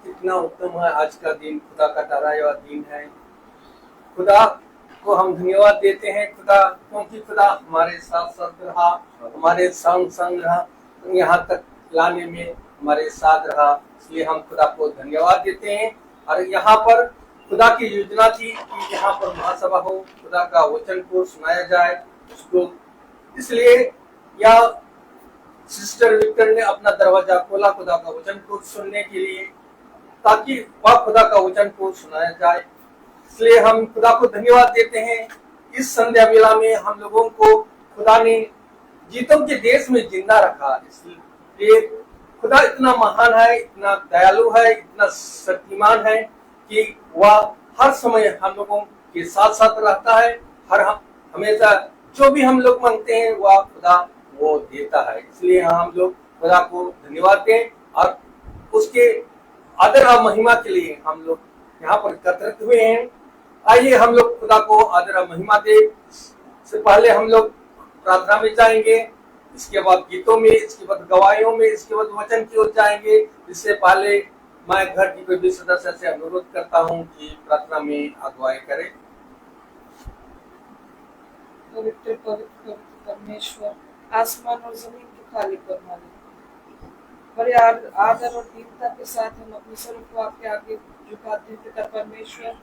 कितना उत्तम है आज का दिन, खुदा का ठहराया हुआ दिन है। खुदा को हम धन्यवाद देते हैं खुदा, क्योंकि खुदा हमारे साथ साथ रहा, हमारे संग संग रहा, यहाँ तक लाने में हमारे साथ रहा, इसलिए हम खुदा को धन्यवाद देते हैं। और यहाँ पर खुदा की योजना थी कि यहाँ पर महासभा हो, खुदा का वचन को सुनाया जाए उसको, इसलिए यह सिस्टर विक्टर ने अपना दरवाजा खोला खुदा का वचन को सुनने के लिए, ताकि वह खुदा का वचन को सुनाया जाए। इसलिए हम खुदा को धन्यवाद देते हैं। इस संध्या वेला में हम लोगों को खुदा ने जीतों के देश में जिंदा रखा, इसलिए खुदा इतना महान है, इतना दयालु है, इतना शक्तिमान है कि वह हर समय हम लोगों के साथ साथ रहता है। हमेशा जो भी हम लोग मांगते हैं वह खुदा वो देता है, इसलिए हम लोग खुदा को धन्यवाद दें और उसके आदर और महिमा के लिए हम लोग यहाँ पर एकत्रित हुए हैं। आइए हम लोग खुदा को आदर और महिमा दे। इससे पहले हम लोग प्रार्थना में जाएंगे, इसके बाद गीतों में, इसके बाद गवाहियों में, इसके बाद वचन की ओर जाएंगे। इससे पहले मैं घर की कोई भी सदस्य से अनुरोध करता हूँ कि प्रार्थना में अगुवाई करे। पवित्र पवित्र पवित्र परमेश्वर, आसमान और जमीन के खाली पर मालिक, बड़े आदर और दीनता के साथ हम अपने सर को आपके आगे झुकाते हैं। पिता परमेश्वर,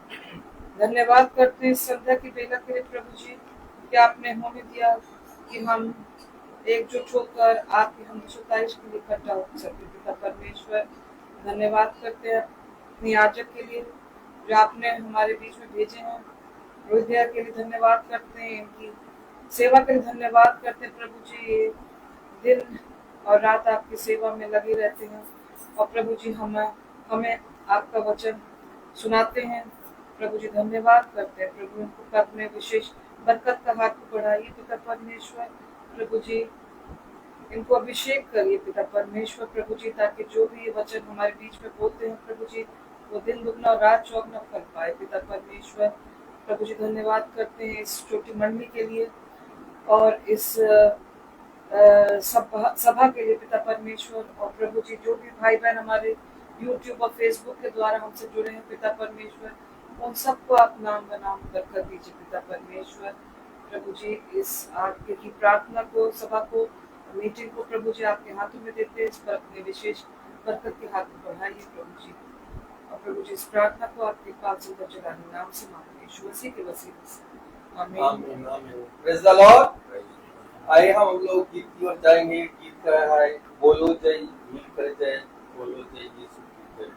धन्यवाद करते हैं संध्या की बेला के लिए प्रभु जी, कि आपने हमें दिया कि हम एकजुट होकर आपकी हम सताइश के लिए इकट्ठा हो सके। पिता परमेश्वर, धन्यवाद करते हैं अपने याजक के लिए जो आपने हमारे बीच में भेजे हैं। रोहिया के लिए धन्यवाद करते हैं, इनकी सेवा के लिए धन्यवाद करते हैं प्रभु जी। दिन और रात आपकी सेवा में लगे रहते हैं और प्रभु जी हमें आपका वचन सुनाते हैं। प्रभु जी धन्यवाद करते हैं प्रभु, इनको अपने विशेष बरकत का हाथ को बढ़ाइए पिता परमेश्वर। प्रभु जी इनको अभिषेक करिए पिता परमेश्वर प्रभु जी, ताकि जो भी ये वचन हमारे बीच में बोलते हैं प्रभु जी, वो दिन दुगना और रात चौगुना फल पाए पिता परमेश्वर। प्रभु जी धन्यवाद करते हैं इस छोटी मंडली के लिए और इस सभा के लिए पिता परमेश्वर। और प्रभु जी जो भी भाई बहन हमारे YouTube और Facebook के द्वारा हमसे जुड़े हैं पिता परमेश्वर, उन सबको आप नाम बनाम बरकत दीजिए पिता परमेश्वर। प्रभु जी इस आपके की प्रार्थना को, सभा को, मीटिंग को प्रभु जी आपके हाथों में देते हैं। इस पर अपने विशेष बरकत के हाथ में बढ़ाइए प्रभु जी। और प्रभु जी इस प्रार्थना को आपके पास सुंदर जलाने नाम से मांगते हैं यीशु मसीह के वसीले से, आमीन आमीन आमीन। Praise the Lord. आइए हम लोग गीत की ओर जाएंगे। गीत का है बोलो जय, मिल कर जय, बोलो जय यीशु की जय।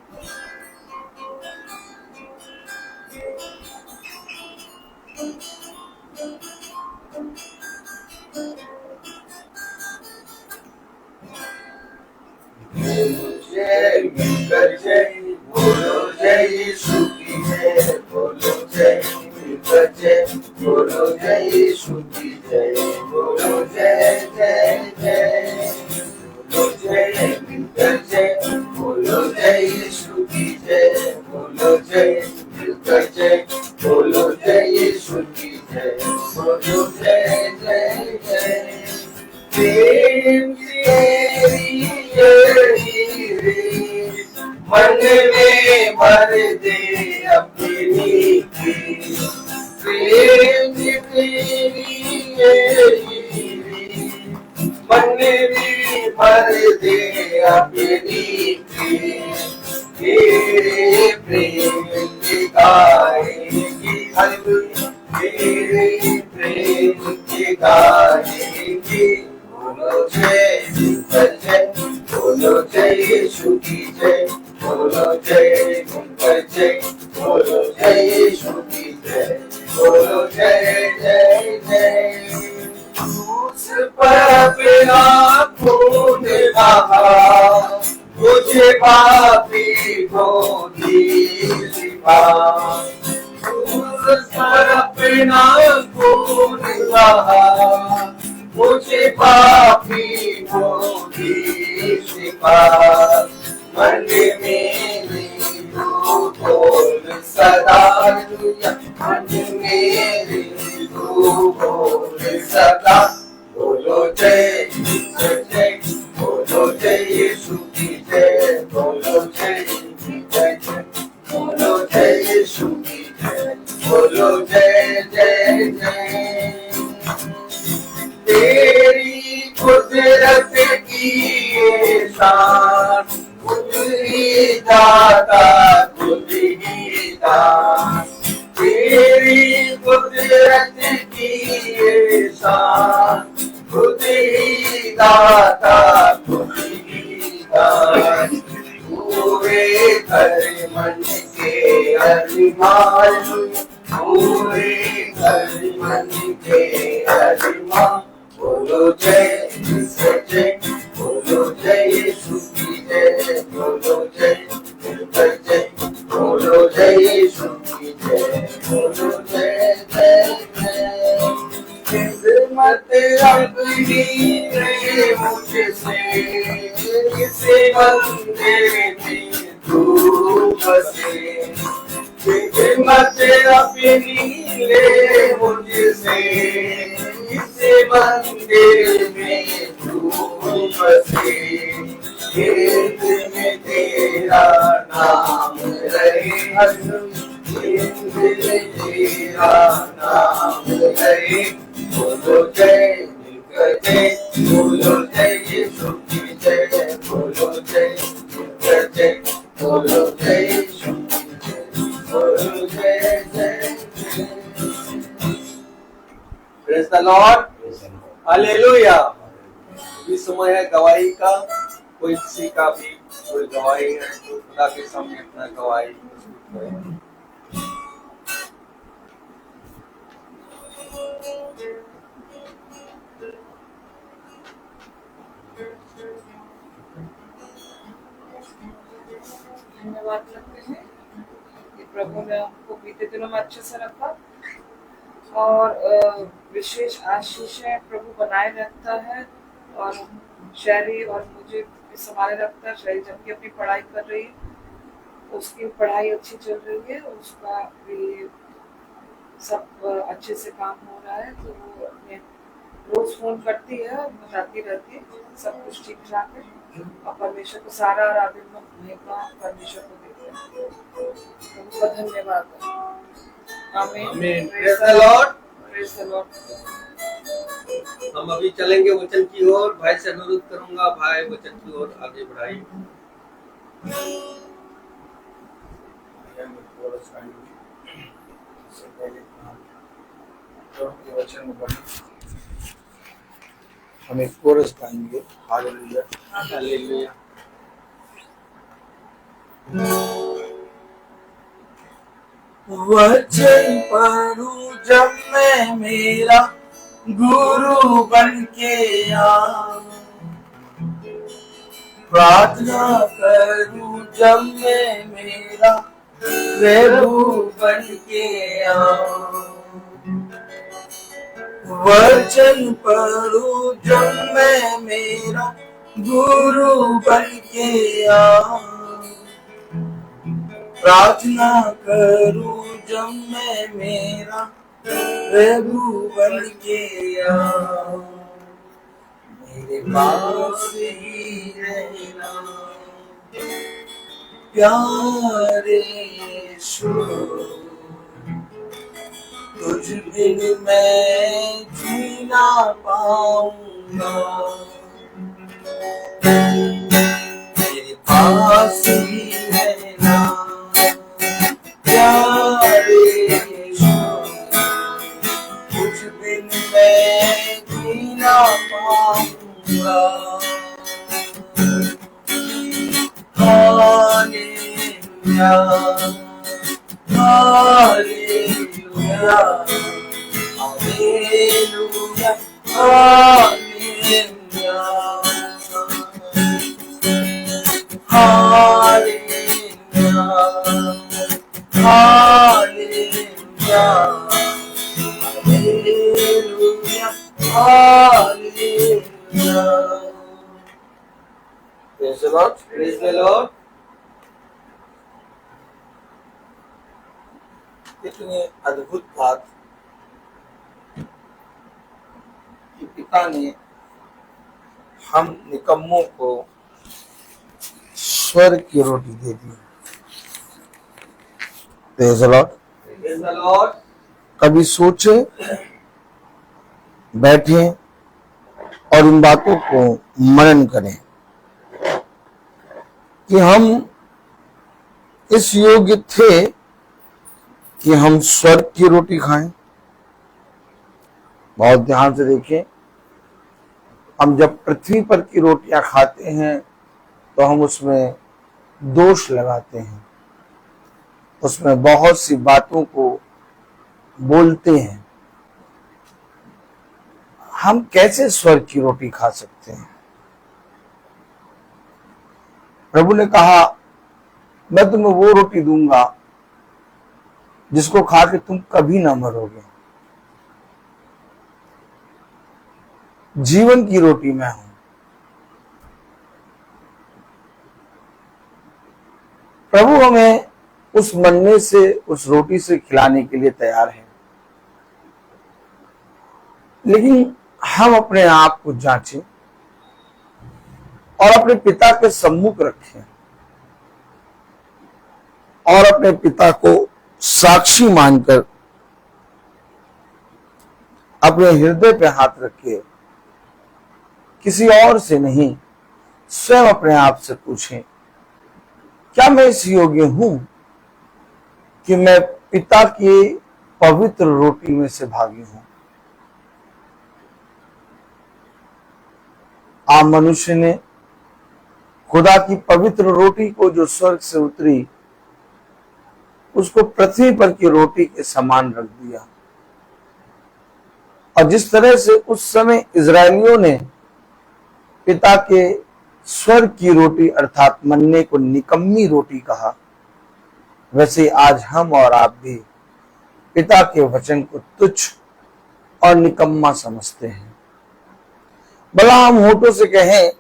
जय मिलकर जय, बोलो जय यीशु की जय, बोलो जय मिलकर जय, बोलो जय यीशु की जय, बोलो जय जय जय, बोलो जय मिलकर जय, बोलो जय यीशु की जय, बोलो जय मिलकर जय, बोलो जय यीशु की जय, बोलो जय जय जय। प्रेम तेरी मन में भर दे अपनी की, प्रेम तेरी मन में भर दे अपनी की, तेरे प्रेम की गाएगी हल्लुया, तेरे प्रेम की गाएगी। बोलो जय जय, बोलो जय यीशु की जय, बोलो जय जय, बोलो जय यीशु की जय, बोलो जय जय जय। क्रूस पर अपना खून बहा, मुझे पापी को दीवा, क्रूस पर अपना खून बहा, मुझे पापी को दीवा, मन मेरे तू बोल सदा, मन मेरे तू बोल सदा। बोलो जय जय, बोलो जय यीशु की जय, बोलो जय जय। खुद ही दाता खुद ही दान, तेरी कुदरत की ये शान, खुद ही दाता खुद ही दान, पूरे कर मन के अरमान, पूरे कर मन के अरमान, बोलो जय जय, बोलो जय यीशु की जय, बोलो जय जय, बोलो जय यीशु की जय, बोलो जय जय जय। खिदमत अपनी रे मुझसे, इसे बंदे में तू बसे, खिदमत अपनी ले मुझसे, इसे मंदिर में तू बसे, खेत में तेरा नाम रहे, खेत में तेरा नाम रहे, बोलो जय जय, बोलो जय यीशु की जय, बोलो जय जय, बोलो जय यीशु की जय, बोलो जय जय जय। Praise the lord, hallelujah. इस समय है गवाही का, कोई किसी का भी कोई गवाही है तो खुदा के सामने अपना गवाही धन्यवाद करते हैं कि प्रभु ने हमको बीते दिनों में अच्छे से रखा और विशेष आशीषें प्रभु बनाए रखता है और शैली और मुझे भी संभाले रखता है। शैली जबकि अपनी पढ़ाई कर रही है, उसकी पढ़ाई अच्छी चल रही है, उसका भी सब अच्छे से काम हो रहा है, तो वो अपने रोज फोन करती है और बताती रहती है सब कुछ ठीक ठाक है और परमेश्वर को सारा आराधना महिमा परमेश्वर को देते हैं। उनका धन्यवाद। आमीन। Praise the lord. Praise the Lord. हम अभी चलेंगे वचन की ओर। भाई से अनुरोध करूंगा, भाई वचन की ओर आगे बढ़ाइए। वचन में पढ़ें, हम एक कोरस गाएंगे। Hallelujah hallelujah. वचन पढ़ूं जब मैं मेरा गुरु बन के आऊं, प्रार्थना करूं जब मैं मेरा प्रभु बन के आऊं, वचन पढ़ूं जब मैं मेरा गुरु बन के आऊं, प्रार्थना करूं जब मैं मेरा प्रभु बन के आऊं, मेरे पास ही रहना प्यारे यीशु, तुझ बिन मैं जी ना पाऊंगा, मेरे पास ही रहना प्यारे यीशु, तुझ बिन मैं जी ना पाऊंगा। Hallelujah hallelujah hallelujah hallelujah hallelujah hallelujah hallelujah hallelujah. Praise the Lord. Praise the Lord. कितनी अद्भुत बात कि पिता ने हम निकम्मों को स्वर्ग की रोटी दे दी। Praise the Lord. Praise the Lord. कभी सोचे, बैठे और इन बातों को मनन करें कि हम इस योग्य थे कि हम स्वर्ग की रोटी खाएं। बहुत ध्यान से देखें, हम जब पृथ्वी पर की रोटियां खाते हैं तो हम उसमें दोष लगाते हैं, उसमें बहुत सी बातों को बोलते हैं। हम कैसे स्वर्ग की रोटी खा सकते हैं? प्रभु ने कहा, मैं तुम्हें वो रोटी दूंगा जिसको खा के तुम कभी ना मरोगे। जीवन की रोटी मैं हूं। प्रभु हमें उस मन्ने से, उस रोटी से खिलाने के लिए तैयार है, लेकिन हम अपने आप को जांचें और अपने पिता के सम्मुख रखें और अपने पिता को साक्षी मानकर अपने हृदय पे हाथ रखिए। किसी और से नहीं, स्वयं अपने आप से पूछें, क्या मैं इस योग्य हूं कि मैं पिता की पवित्र रोटी में से भागी हूं? आप मनुष्य ने खुदा की पवित्र रोटी को जो स्वर्ग से उतरी, उसको पृथ्वी पर की रोटी के समान रख दिया। और जिस तरह से उस समय इजरायलियों ने पिता के स्वर्ग की रोटी अर्थात मन्ने को निकम्मी रोटी कहा, वैसे आज हम और आप भी पिता के वचन को तुच्छ और निकम्मा समझते हैं। भला हम होठों से कहें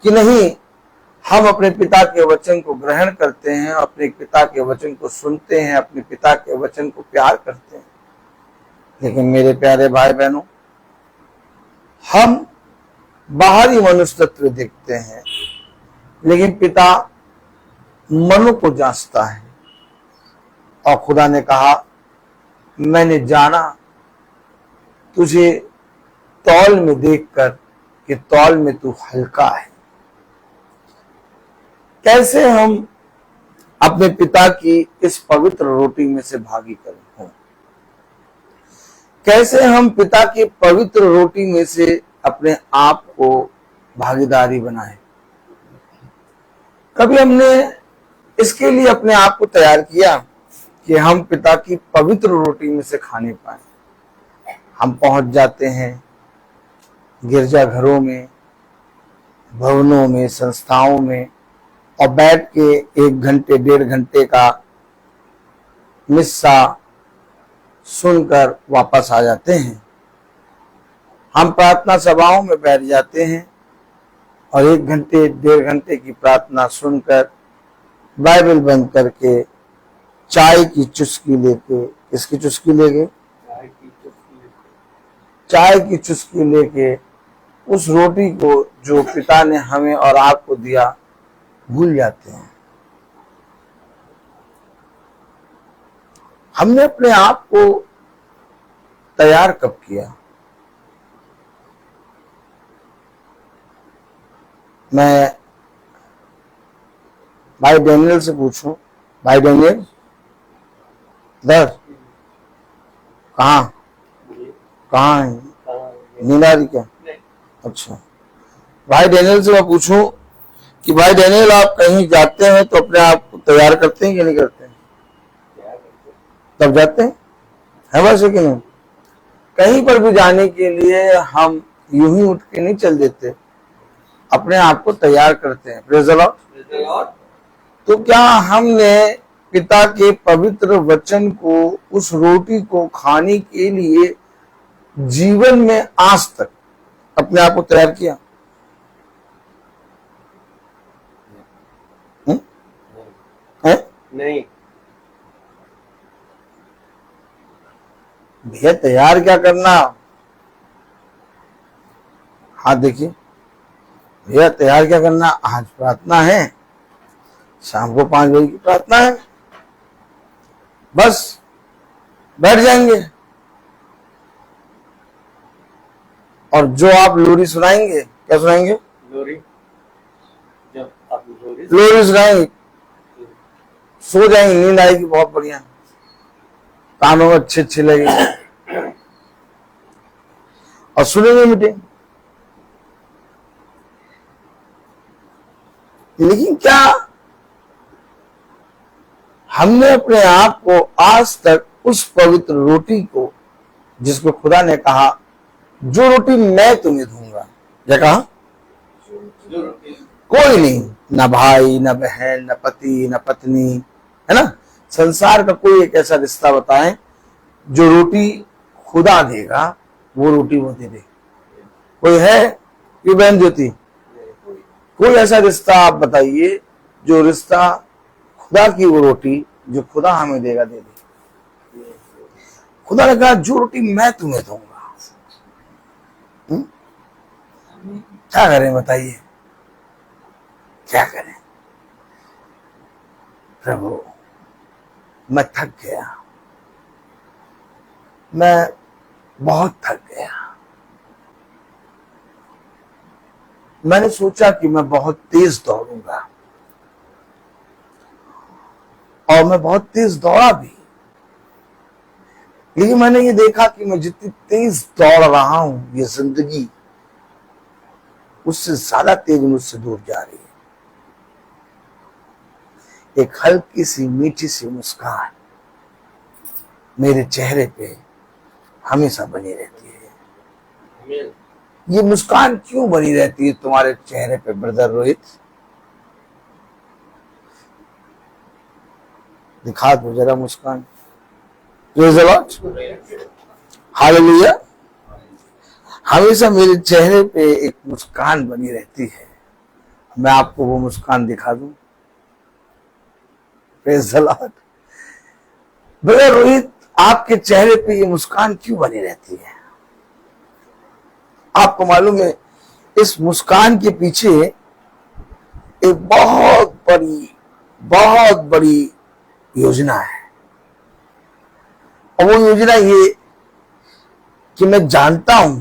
कि नहीं, हम अपने पिता के वचन को ग्रहण करते हैं, अपने पिता के वचन को सुनते हैं, अपने पिता के वचन को प्यार करते हैं, लेकिन मेरे प्यारे भाई बहनों, हम बाहरी मनुष्य तत्व देखते हैं, लेकिन पिता मनो को जांचता है। और खुदा ने कहा, मैंने जाना तुझे तौल में देखकर कि तौल में तू हल्का है। कैसे हम अपने पिता की इस पवित्र रोटी में से भागी करें? कैसे हम पिता की पवित्र रोटी में से अपने आप को भागीदारी बनाएं? कभी हमने इसके लिए अपने आप को तैयार किया कि हम पिता की पवित्र रोटी में से खाने पाए? हम पहुंच जाते हैं गिरजाघरों में, भवनों में, संस्थाओं में, और बैठ के 1 घंटे 1.5 घंटे का मिस्सा सुनकर वापस आ जाते हैं। हम प्रार्थना सभाओं में बैठ जाते हैं और 1 घंटे 1.5 घंटे की प्रार्थना सुनकर बाइबल बंद करके चाय की चुस्की लेके, किसकी चुस्की लेके? चाय की चुस्की लेके उस रोटी को जो पिता ने हमें और आपको दिया भूल जाते हैं। हमने अपने आप को तैयार कब किया? मैं भाई डैनियल से पूछूं, भाई डैनियल इधर कहाँ है? नींद आ रही क्या? अच्छा, भाई डैनियल से मैं पूछूं कि भाई डैनियल, आप कहीं जाते हैं तो अपने आप को तैयार करते हैं कि नहीं करते हैं? तब जाते हैं, है वैसे कि नहीं? कहीं पर भी जाने के लिए हम यूं ही उठ के नहीं चल देते, अपने आप को तैयार करते हैं। Praise the Lord. तो क्या हमने पिता के पवित्र वचन को, उस रोटी को खाने के लिए जीवन में आज तक अपने आप को तैयार किया? नहीं। भैया तैयार क्या करना? हाँ देखिए भैया, तैयार क्या करना? आज प्रार्थना है, शाम को 5 बजे की प्रार्थना है, बस बैठ जाएंगे और जो आप लोरी सुनाएंगे, क्या सुनाएंगे? लोरी, जब आप लोरी लोरिस गाएंगे, सो जाएंगे, नींद आएगी बहुत बढ़िया, कानों में अच्छे अच्छे लगेंगे और सुनेंगे मीटिंग। लेकिन क्या हमने अपने आप को आज तक उस पवित्र रोटी को, जिसको खुदा ने कहा जो रोटी मैं तुम्हें दूंगा, क्या कहा? कोई नहीं, न भाई न बहन न पति न पत्नी, है ना, संसार का कोई एक ऐसा रिश्ता बताएं जो रोटी खुदा देगा वो रोटी वो दे दे। कोई है कि बहन ज्योति? कोई ऐसा रिश्ता आप बताइए जो रिश्ता खुदा की वो रोटी जो खुदा हमें देगा दे दे। खुदा ने कहा जो रोटी मैं तुम्हें दूंगा। क्या करें बताइए, क्या करें? प्रभु मैं थक गया, मैं बहुत थक गया। मैंने सोचा कि मैं बहुत तेज दौड़ूंगा और मैं बहुत तेज दौड़ा भी, लेकिन मैंने ये देखा कि मैं जितनी तेज दौड़ रहा हूं ये जिंदगी उससे ज्यादा तेज मुझसे दूर जा रही है। एक हल्की सी मीठी सी मुस्कान मेरे चेहरे पे हमेशा बनी रहती है। ये मुस्कान क्यों बनी रहती है तुम्हारे चेहरे पे ब्रदर रोहित? दिखा दो जरा मुस्कान। Praise the lord, hallelujah. हमेशा मेरे चेहरे पे एक मुस्कान बनी रहती है। मैं आपको वो मुस्कान दिखा दूं। Praise the Lord. Brother Rohit, आपके चेहरे पे ये मुस्कान क्यों बनी रहती है? आपको मालूम है इस मुस्कान के पीछे एक बहुत बड़ी योजना है। और वो योजना ये कि मैं जानता हूं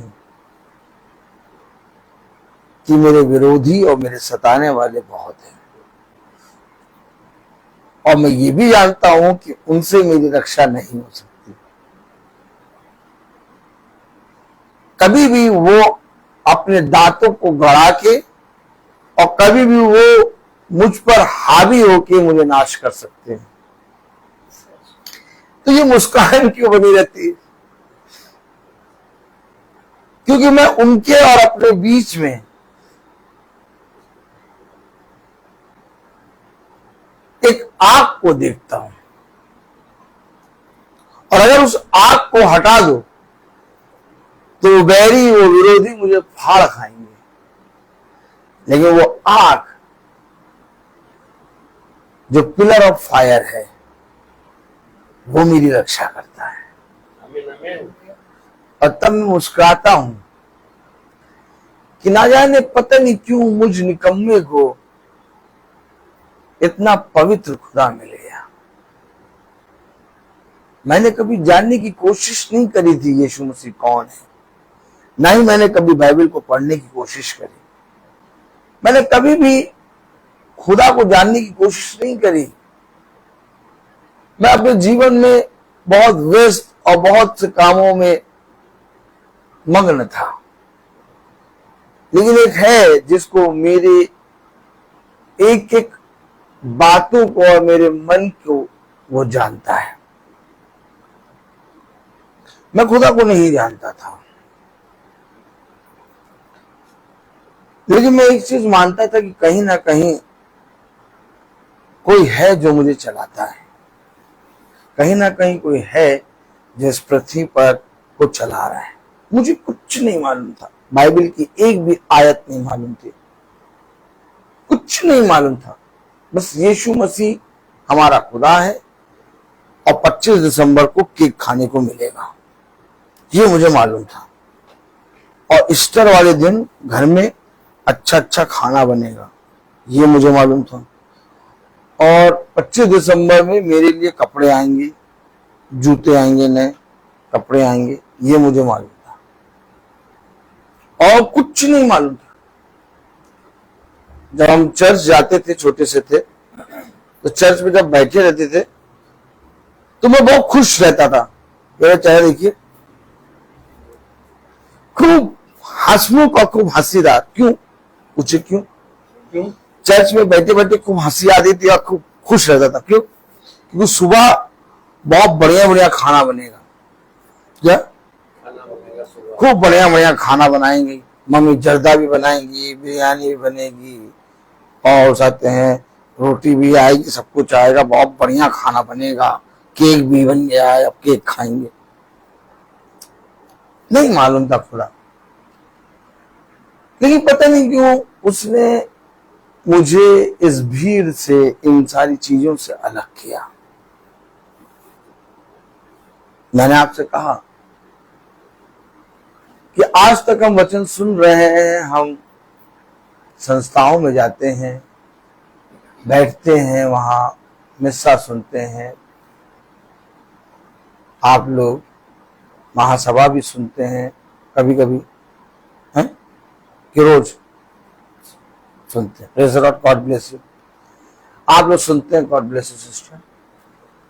कि मेरे विरोधी और मेरे सताने वाले बहुत हैं, और मैं ये भी जानता हूं कि उनसे मेरी रक्षा नहीं हो सकती। कभी भी वो अपने दांतों को गड़ा के और कभी भी वो मुझ पर हावी होके मुझे नाश कर सकते हैं। तो ये मुस्कान क्यों बनी रहती है? क्योंकि मैं उनके और अपने बीच में एक आग को देखता हूं, और अगर उस आग को हटा दो तो वो बैरी, वो विरोधी मुझे फाड़ खाएंगे, लेकिन वो आग जो पिलर ऑफ फायर है वो मेरी रक्षा करता है। और तब मैं मुस्कुराता हूं कि ना जाने पता नहीं क्यों मुझ निकम्मे को इतना पवित्र खुदा मिल गया। मैंने कभी जानने की कोशिश नहीं करी थी यीशु मसीह कौन है, ना ही मैंने कभी बाइबल को पढ़ने की कोशिश करी। मैंने कभी भी खुदा को जानने की कोशिश नहीं करी। मैं अपने जीवन में बहुत व्यस्त और बहुत से कामों में मग्न था, लेकिन एक है जिसको मेरे एक एक बातों को और मेरे मन को वो जानता है। मैं खुदा को नहीं जानता था, लेकिन मैं एक चीज मानता था कि कहीं ना कहीं कोई है जो मुझे चलाता है, कहीं ना कहीं कोई है जो इस पृथ्वी पर को चला रहा है। मुझे कुछ नहीं मालूम था, बाइबल की एक भी आयत नहीं मालूम थी, कुछ नहीं मालूम था। बस यीशु मसीह हमारा खुदा है और 25 दिसंबर को केक खाने को मिलेगा, ये मुझे मालूम था। और ईस्टर वाले दिन घर में अच्छा खाना बनेगा, ये मुझे मालूम था। और 25 दिसंबर में मेरे लिए कपड़े आएंगे, जूते आएंगे, नए कपड़े आएंगे, ये मुझे मालूम था। और कुछ नहीं मालूम था। जब हम चर्च जाते थे, छोटे से थे, तो चर्च में जब बैठे रहते थे तो मैं बहुत खुश रहता था। मेरा चेहरा देखिए, खूब हंसमुख और खूब हंसीदार। क्यों? पूछे क्यों? क्यों? चर्च में बैठे बैठे खूब हंसी आती थी और खूब खुश रहता था। क्यों? क्योंकि सुबह बहुत बढ़िया बढ़िया खाना बनेगा। क्या? खाना बनेगा सुबह। खूब बढ़िया बढ़िया खाना बनाएंगे, मम्मी जर्दा भी बनाएंगी, बिरयानी भी बनेगी, और साथ हैं रोटी भी आएगी, सब कुछ आएगा, बहुत बढ़िया खाना बनेगा, केक भी बन गया है, अब केक खाएंगे। नहीं मालूम था खुदा, लेकिन पता नहीं क्यों उसने मुझे इस भीड़ से, इन सारी चीजों से अलग किया। मैंने आपसे कहा कि आज तक हम वचन सुन रहे हैं, हम संस्थाओं में जाते हैं, बैठते हैं, वहां मिस्सा सुनते हैं, आप लोग महासभा भी सुनते हैं कभी कभी, हैं कि रोज सुनते हैं। Praise the Lord, God bless you. आप लोग सुनते हैं, गॉड ब्लेस यू सिस्टर।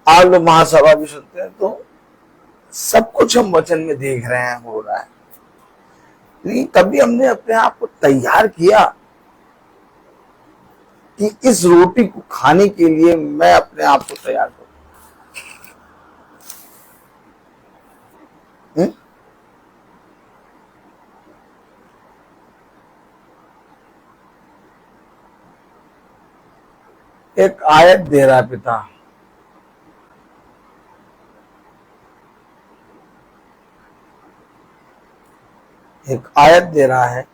आप लोग महासभा भी सुनते हैं, तो सब कुछ हम वचन में देख रहे हैं, हो रहा है। लेकिन कभी हमने अपने आप को तैयार किया कि इस रोटी को खाने के लिए मैं अपने आप को तैयार करूं? एक आयत दे रहा पिता, एक आयत दे रहा है,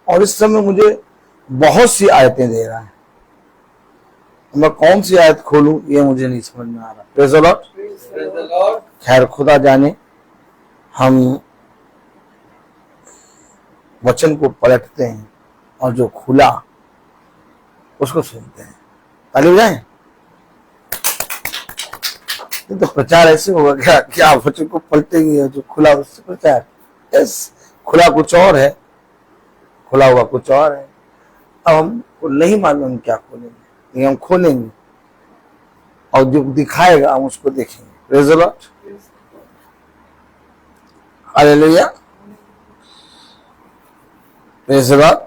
और इस समय मुझे बहुत सी आयतें दे रहा है। मैं कौन सी आयत खोलूं ये मुझे नहीं समझ में आ रहा। Praise the Lord. Praise the Lord. खैर खुदा जाने, हम वचन को पलटते हैं और जो खुला उसको सुनते हैं। ताली जाए। तो प्रचार ऐसे होगा क्या कि आप वचन को पलटेंगे, जो खुला उससे प्रचार। यस, खुला कुछ और है, खुला हुआ कुछ और है। अब हमको नहीं मालूम क्या खोलेंगे, लेकिन हम खोलेंगे और जो दिखाएगा हम उसको देखेंगे। Praise the lord, hallelujah, praise the Lord.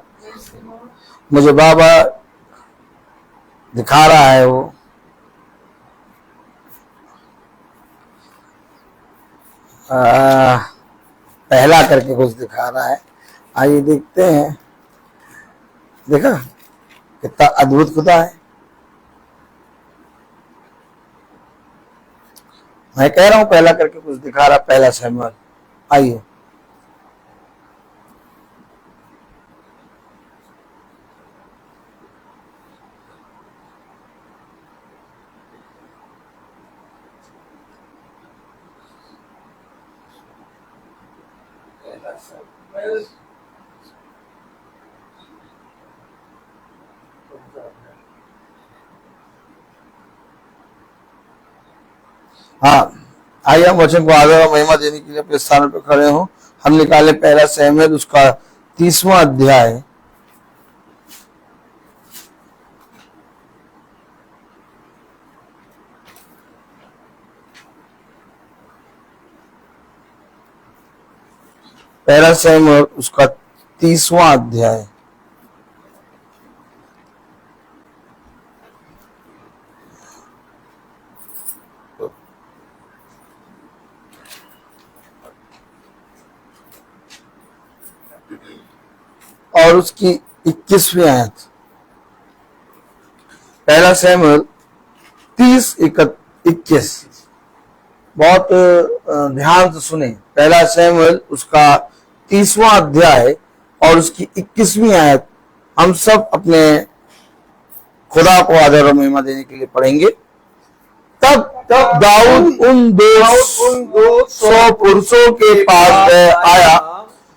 मुझे बाबा दिखा रहा है, वो पहला करके कुछ दिखा रहा है। आइए देखते हैं। देखा कितना अद्भुत खुदा है। मैं कह रहा हूं पहला करके कुछ दिखा रहा, पहला शमूएल। आइए हाँ, आइए हम वचन को आदर और महिमा देने के लिए अपने स्थान पर खड़े हों। हम निकाले पहला शमूएल, उसका 30वां अध्याय। पहला शमूएल उसका 30वां अध्याय। और उसकी 21वीं आयत। पहला शमूएल 30:21। बहुत ध्यान से सुने। पहला शमूएल उसका 30वां अध्याय और उसकी 21वीं आयत हम सब अपने खुदा को आदर और महिमा देने के लिए पढ़ेंगे। तब दाऊद उन 200 पुरुषों के पास आया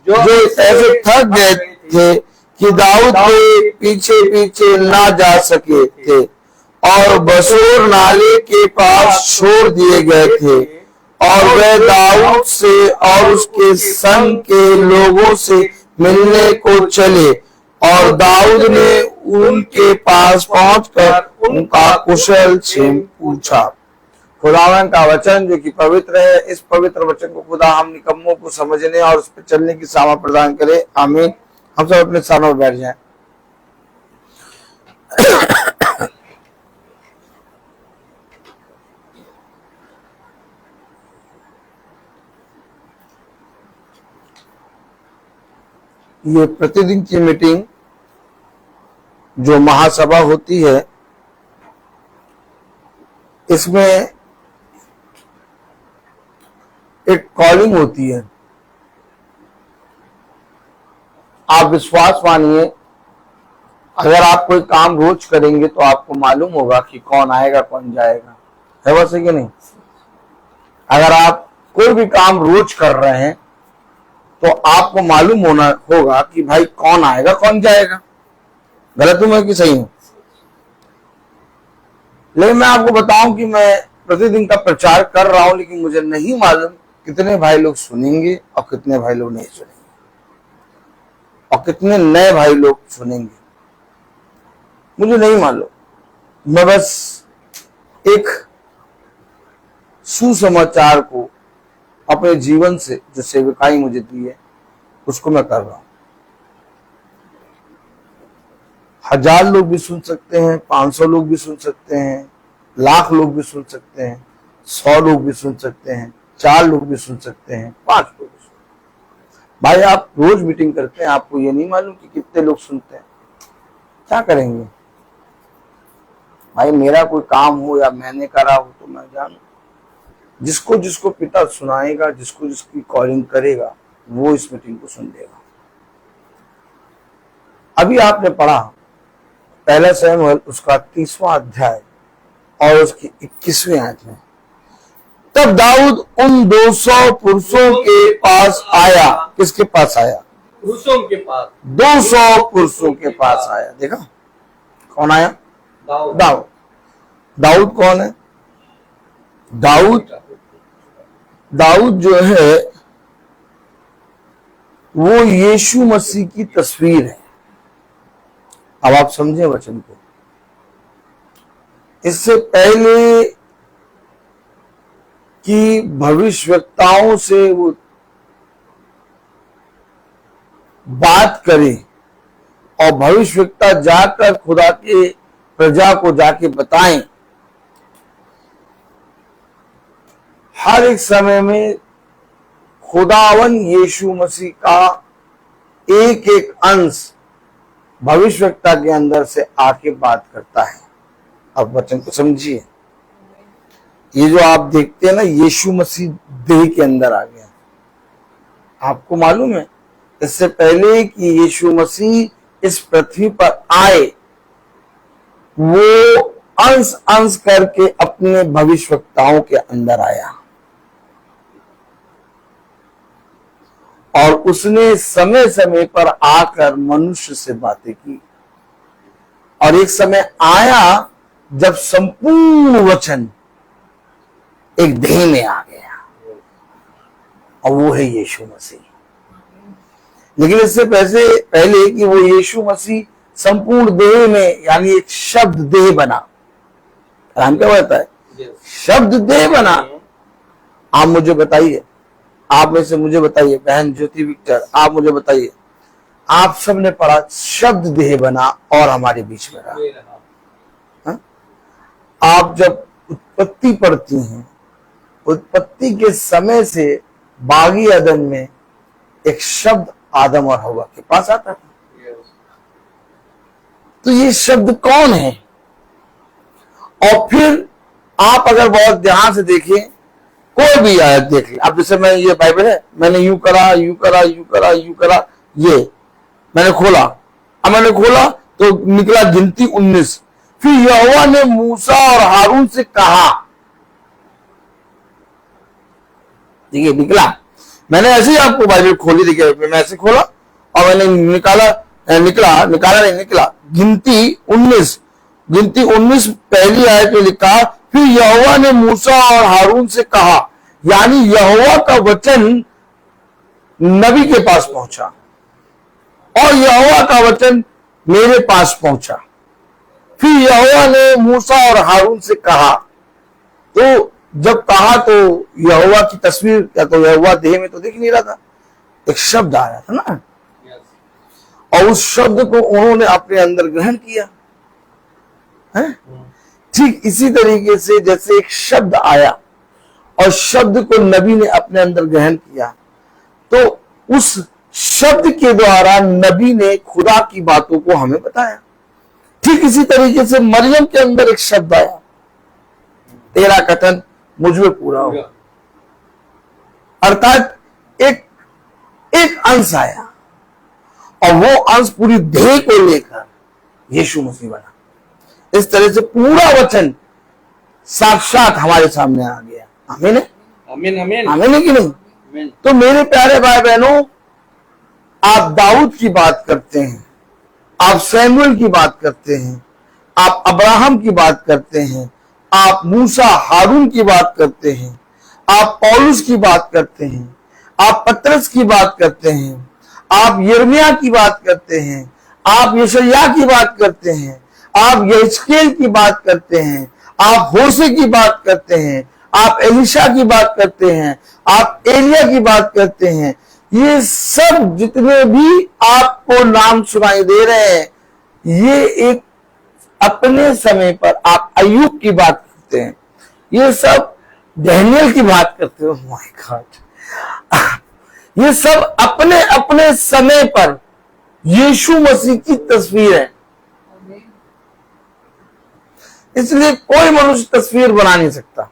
जो ऐसे थक गए थे कि दाऊद के पीछे पीछे ना जा सके थे और बसूर नाले के पास छोड़ दिए गए थे, और वे दाऊद से और उसके संग के लोगों से मिलने को चले, और दाऊद ने उनके पास पहुंचकर उनका कुशल क्षेम पूछा। खुदावंद का वचन जो कि पवित्र है, इस पवित्र वचन को खुदा हम निकम्मों को समझने और उस पर चलने की सामर्थ प्रदान करे। आमीन। हम सब अपने स्थानों पर बैठ जाएं। ये प्रतिदिन की मीटिंग जो महासभा होती है, इसमें एक कॉलिंग होती है। आप विश्वास मानिए, अगर आप कोई काम रोज करेंगे तो आपको मालूम होगा कि कौन आएगा कौन जाएगा, है वैसे कि नहीं? अगर आप कोई भी काम रोज कर रहे हैं तो आपको मालूम होगा कि भाई कौन आएगा कौन जाएगा। गलत हूं मैं कि सही हूं? लेकिन मैं आपको बताऊं कि मैं प्रतिदिन का प्रचार कर रहा हूं, लेकिन मुझे नहीं मालूम कितने भाई लोग सुनेंगे और कितने भाई लोग नहीं सुनेंगे, और कितने नए भाई लोग सुनेंगे, मुझे नहीं मालूम। मैं बस एक सुसमाचार को अपने जीवन से जो सेविकाई मुझे दी है उसको मैं कर रहा हूं। 1000 लोग भी सुन सकते हैं, 500 लोग भी सुन सकते हैं, लाख लोग भी सुन सकते हैं, 100 लोग भी सुन सकते हैं, 4 लोग भी सुन सकते हैं, 5 लोग भी सुन सकते हैं। भाई आप रोज मीटिंग करते हैं, आपको ये नहीं मालूम कि कितने लोग सुनते हैं? क्या करेंगे भाई? मेरा कोई काम हो या मैंने करा हो तो मैं जानू, जिसको जिसको पिता सुनाएगा, जिसको जिसकी कॉलिंग करेगा, वो इस मीटिंग को सुन लेगा। अभी आपने पढ़ा पहला शमूएल उसका 30वां अध्याय और उसकी 21वीं आयत में, तब दाऊद उन 200 पुरुषों के पास आया। किसके पास आया? पुरुषों के पास। 200 पुरुषों के पास आया। देखा कौन आया? दाऊद। दाऊद कौन है? दाऊद जो है वो यीशु मसीह की तस्वीर है। अब आप समझे वचन को। इससे पहले कि भविष्यवक्ताओं से वो बात करे और भविष्यवक्ता जाकर खुदा के प्रजा को जाके बताएं, हर एक समय में खुदावन यीशु मसीह का एक एक अंश भविष्यवक्ता के अंदर से आके बात करता है। अब वचन को समझिए। ये जो आप देखते हैं ना, यीशु मसीह देह के अंदर आ गया। आपको मालूम है, इससे पहले कि यीशु मसीह इस पृथ्वी पर आए, वो अंश अंश करके अपने भविष्यवक्ताओं के अंदर आया और उसने समय समय पर आकर मनुष्य से बातें की। और एक समय आया जब संपूर्ण वचन एक देह में आ गया, और वो है यीशु मसीह। लेकिन इससे पहले कि वो यीशु मसीह संपूर्ण देह में, यानी एक शब्द देह बना। हम क्या बताता है? शब्द देह बना। आप मुझे बताइए, आप में से मुझे बताइए, बहन ज्योति विक्टर, आप मुझे बताइए, आप सबने पढ़ा शब्द देह बना और हमारे बीच में रहा। आप जब उत्पत्ति पढ़ती हैं, उत्पत्ति के समय से बागी अदन में एक शब्द आदम और हवा के पास आता था। तो ये शब्द कौन है? और फिर आप अगर बहुत ध्यान से देखें, कोई भी आयत देख ले। अब जैसे मैं, ये बाइबल है, मैंने यूं करा, यूं करा, यूं करा, यूं करा, ये मैंने खोला। अब मैंने खोला तो निकला गिनती 19। फिर यहोवा ने मूसा और हारून से कहा, देखिए निकला, मैंने ऐसे ही आपको बाइबल खोली, देखिए मैं ऐसे खोला और मैंने निकला गिनती 19। गिनती 19 पहली आयत में लिखा, फिर यहोवा ने मूसा और हारून से कहा, यानी यहोवा का वचन नबी के पास पहुंचा और यहोवा का वचन मेरे पास पहुंचा। फिर यहोवा ने मूसा और हारून से कहा। तो जब कहा तो यहोवा की तस्वीर या तो यहोवा देह में तो दिख नहीं रहा था, एक शब्द आ रहा था ना, और उस शब्द को उन्होंने अपने अंदर ग्रहण किया है। ठीक इसी तरीके से जैसे एक शब्द आया और शब्द को नबी ने अपने अंदर ग्रहण किया, तो उस शब्द के द्वारा नबी ने खुदा की बातों को हमें बताया। ठीक इसी तरीके से मरियम के अंदर एक शब्द आया, तेरा कथन मुझ में पूरा हो, अर्थात एक एक अंश आया और वो अंश पूरी देह को लेकर यीशु मसीह बना। इस तरह से पूरा वचन साक्षात हमारे सामने आ गया। आमीन है, आमीन आमीन आमीन है कि नहीं? आमीन। तो मेरे प्यारे भाई बहनों, आप दाऊद की बात करते हैं, आप सैमुअल की बात करते हैं, आप अब्राहम की बात करते हैं, आप मूसा हारून की बात करते हैं, आप पौलुस की बात करते हैं, आप पतरस की बात करते हैं, आप यिर्मयाह की बात करते हैं, आप यशायाह की बात करते हैं, आप यहेजकेल की बात करते हैं, आप होशे की बात करते हैं, आप एलीशा की बात करते हैं, आप एलिया की बात करते हैं। ये सब जितने भी आपको नाम सुनाई दे रहे हैं, ये एक अपने समय पर आप अय्यूब की बात करते हैं, ये सब डैनियल की बात करते हो। माय गॉड, ये सब अपने अपने समय पर यीशु मसीह की तस्वीर है। इसलिए कोई मनुष्य तस्वीर बना नहीं सकता।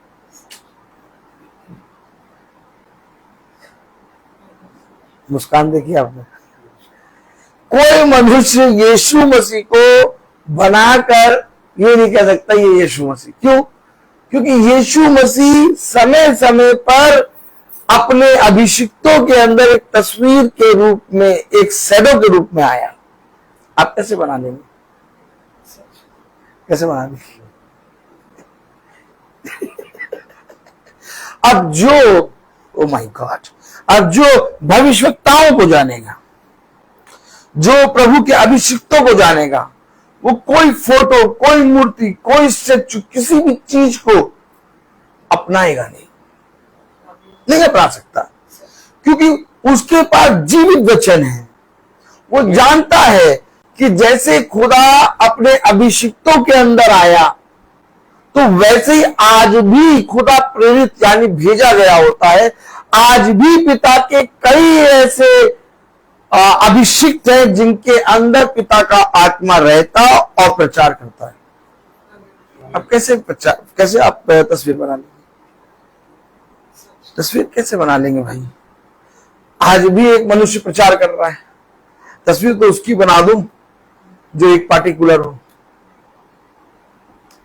मुस्कान देखिए आपने। कोई मनुष्य यीशु मसीह को बनाकर ये नहीं कह सकता ये यीशु मसीह। क्यों? क्योंकि यीशु मसीह समय समय पर अपने अभिषिक्तों के अंदर एक तस्वीर के रूप में, एक शैडो के रूप में आया। आप कैसे बना लेंगे? कैसे बना लेंगे? अब जो, ओ माय गॉड, अब जो भविष्यवक्ताओं को जानेगा, जो प्रभु के अभिषिक्तों को जानेगा, वो कोई फोटो, कोई मूर्ति, कोई स्टैचू, किसी भी चीज को अपनाएगा नहीं अपना सकता, क्योंकि उसके पास जीवित वचन है। वो जानता है कि जैसे खुदा अपने अभिषिक्तों के अंदर आया, तो वैसे ही आज भी खुदा प्रेरित यानी भेजा गया होता है। आज भी पिता के कई ऐसे अभिषिक्त हैं जिनके अंदर पिता का आत्मा रहता और प्रचार करता है। अब कैसे आप तस्वीर बना लेंगे? तस्वीर कैसे बना लेंगे भाई? आज भी एक मनुष्य प्रचार कर रहा है, तस्वीर तो उसकी बना दूं जो एक पार्टिकुलर हो।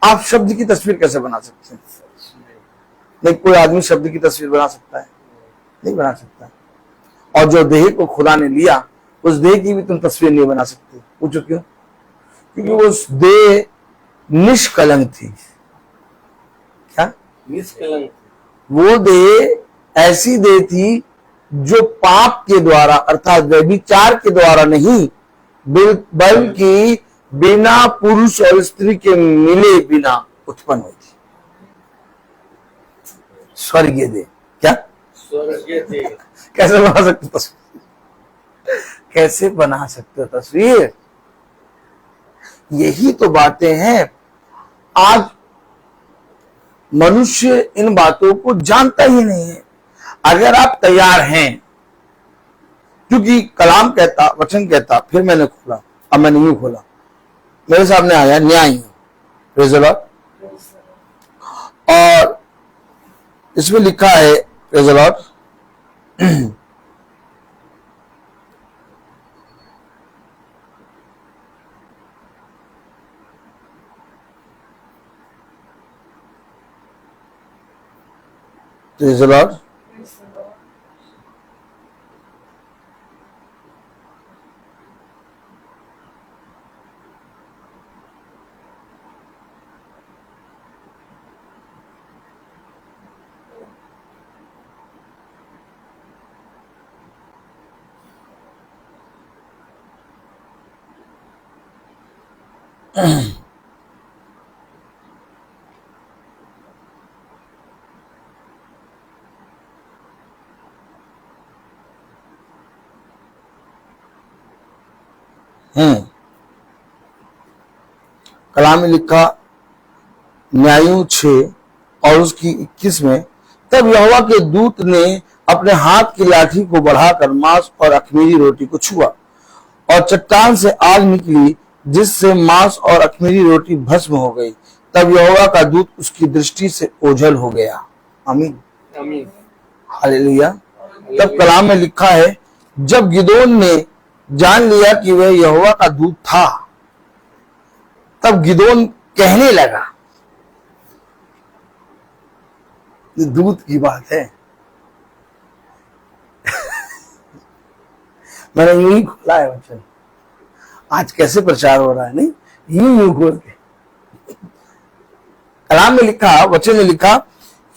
आप शब्द की तस्वीर कैसे बना सकते हैं? नहीं, कोई आदमी शब्द की तस्वीर बना सकता है? नहीं बना सकता। और जो देह को खुदा ने लिया, उस देह की भी तुम तस्वीर नहीं बना सकते। पूछो क्यों? क्योंकि उस देह निष्कलंक थी। क्या निष्कलंक? वो देह ऐसी देह थी जो पाप के द्वारा अर्थात व्यभिचार के द्वारा नहीं, बल्कि बिना पुरुष और स्त्री के मिले बिना उत्पन्न हुई थी। स्वर्गीय देह। क्या स्वर्गीय देह? कैसे बना सकते हो तस्वीर? कैसे बना सकते हो तस्वीर? यही तो बातें हैं। आज मनुष्य इन बातों को जानता ही नहीं है। अगर आप तैयार हैं, क्योंकि कलाम कहता, वचन कहता, फिर मैंने खोला, अब मैंने यूं खोला, मेरे सामने आया न्याय, प्रेज़ द लॉर्ड, और इसमें लिखा है praise the lord, praise the lord. कलाम में लिखा न्यायों 6 और उसकी 21 में, तब यहोवा के दूत ने अपने हाथ की लाठी को बढ़ाकर मांस और अख़मीरी रोटी को छुआ और चट्टान से आग निकली जिससे मांस और अख़मीरी रोटी भस्म हो गई। तब यहोवा का दूत उसकी दृष्टि से ओझल हो गया। आमीन आमीन। हालेलुया। तब कलाम में लिखा है, जब गिदोन ने जान लिया कि वह यहोवा का दूत था, तब गिदोन कहने लगा, ये दूत की बात है। मैंने यूं ही खोला है वचन, आज कैसे प्रचार हो रहा है, नहीं यूं खोल के। कलाम में लिखा, वचन में लिखा,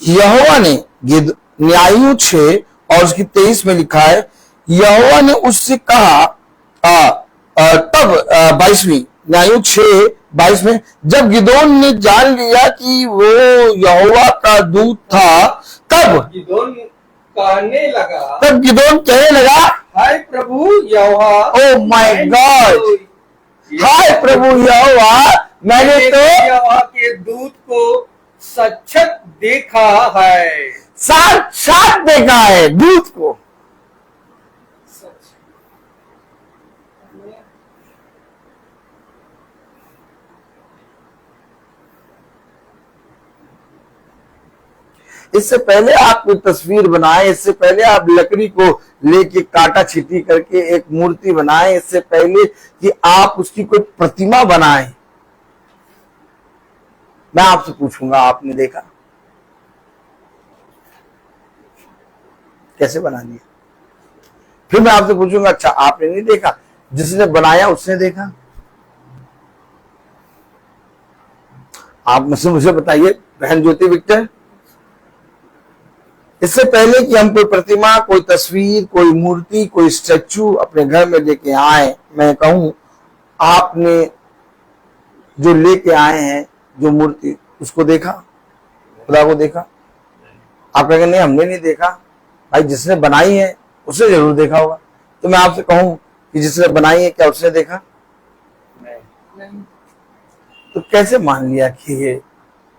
यहोवा ने न्यायों 6 और उसकी 23 में लिखा है, यहोवा ने उससे कहा, तब 22वीं न्यायों 6:22 में, जब गिदोन ने जान लिया कि वो यहोवा का दूत था, तब गिदोन कहने लगा, हाय प्रभु यहोवा, ओ माय गॉड, हाय प्रभु यहोवा, मैंने तो यहोवा के दूत को सचक देखा है। साक्षात देखा है दूत को। सच। इससे पहले आप कोई तस्वीर बनाए, इससे पहले आप लकड़ी को लेके काटा छीटी करके एक मूर्ति बनाए, इससे पहले कि आप उसकी कोई प्रतिमा बनाए, मैं आपसे पूछूंगा, आपने देखा कैसे बना लिया? फिर मैं आपसे पूछूंगा, अच्छा आपने नहीं देखा, जिसने बनाया उसने देखा? आप मुझे बताइए बहन ज्योति विक्टर, इससे पहले कि हम कोई प्रतिमा, कोई तस्वीर, कोई मूर्ति, कोई स्टैचू अपने घर में लेके आए, मैं कहूं आपने जो लेके आए हैं जो मूर्ति, उसको देखा, खुदा को देखा? आप कहेंगे नहीं हमने नहीं देखा। भाई जिसने बनाई है उसने जरूर देखा होगा। तो मैं आपसे कहूं कि जिसने बनाई है क्या उसने देखा? नहीं। तो कैसे मान लिया कि ये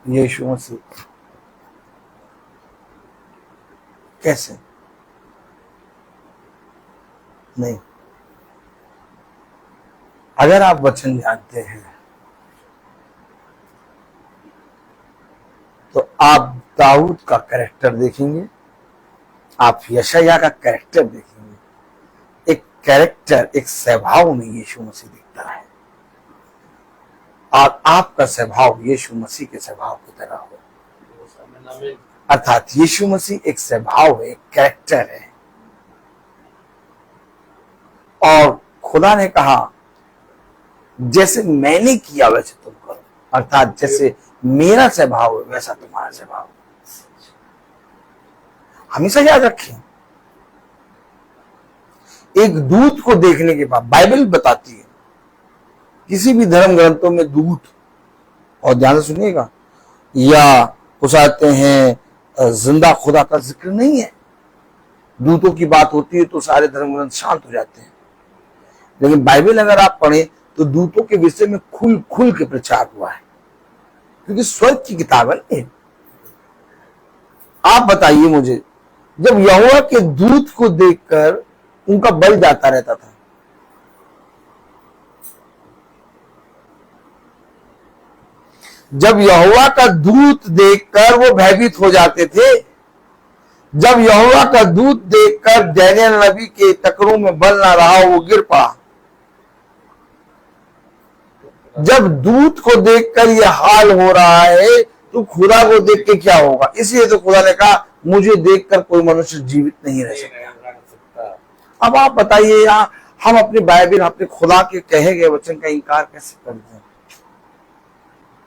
यीशु मसीह? कैसे? नहीं। अगर आप वचन जानते हैं तो आप दाऊद का कैरेक्टर देखेंगे, आप यशायाह का कैरेक्टर देखेंगे। एक कैरेक्टर, एक स्वभाव में यीशु मसीह दिखता है और आपका स्वभाव यीशु मसीह के स्वभाव की तरह हो। अर्थात यीशु मसीह एक स्वभाव है, एक कैरेक्टर है। और खुदा ने कहा जैसे मैंने किया वैसे तुम करो, अर्थात जैसे मेरा स्वभाव है वैसा तुम्हारा स्वभाव है। हमेशा याद रखें, एक दूत को देखने के बाद बाइबल बताती है, किसी भी धर्म ग्रंथों में दूत, और ध्यान से सुनिएगा, या उस आते हैं जिंदा खुदा का जिक्र नहीं है। दूतों की बात होती है तो सारे धर्म ग्रंथ शांत हो जाते हैं, लेकिन बाइबल अगर आप पढ़ें तो दूतों के विषय में खुल खुल के प्रचार हुआ है, क्योंकि स्वर्ग की किताब है। आप बताइए मुझे, जब यहोवा के दूत को देखकर उनका बल जाता रहता था, जब यहोवा का दूत देखकर वो भयभीत हो जाते थे, जब यहोवा का दूत देखकर डैनियल नबी के टकरों में बल ना रहा, वो गिर पड़ा। जब दूत को देखकर ये हाल हो रहा है तो खुदा को देख के क्या होगा? इसलिए तो खुदा ने कहा मुझे देखकर कोई मनुष्य जीवित नहीं रह सकता। अब आप बताइए, यहाँ हम अपनी बाइबल, अपने खुदा के कहे गए वचन का इनकार कैसे कर दें?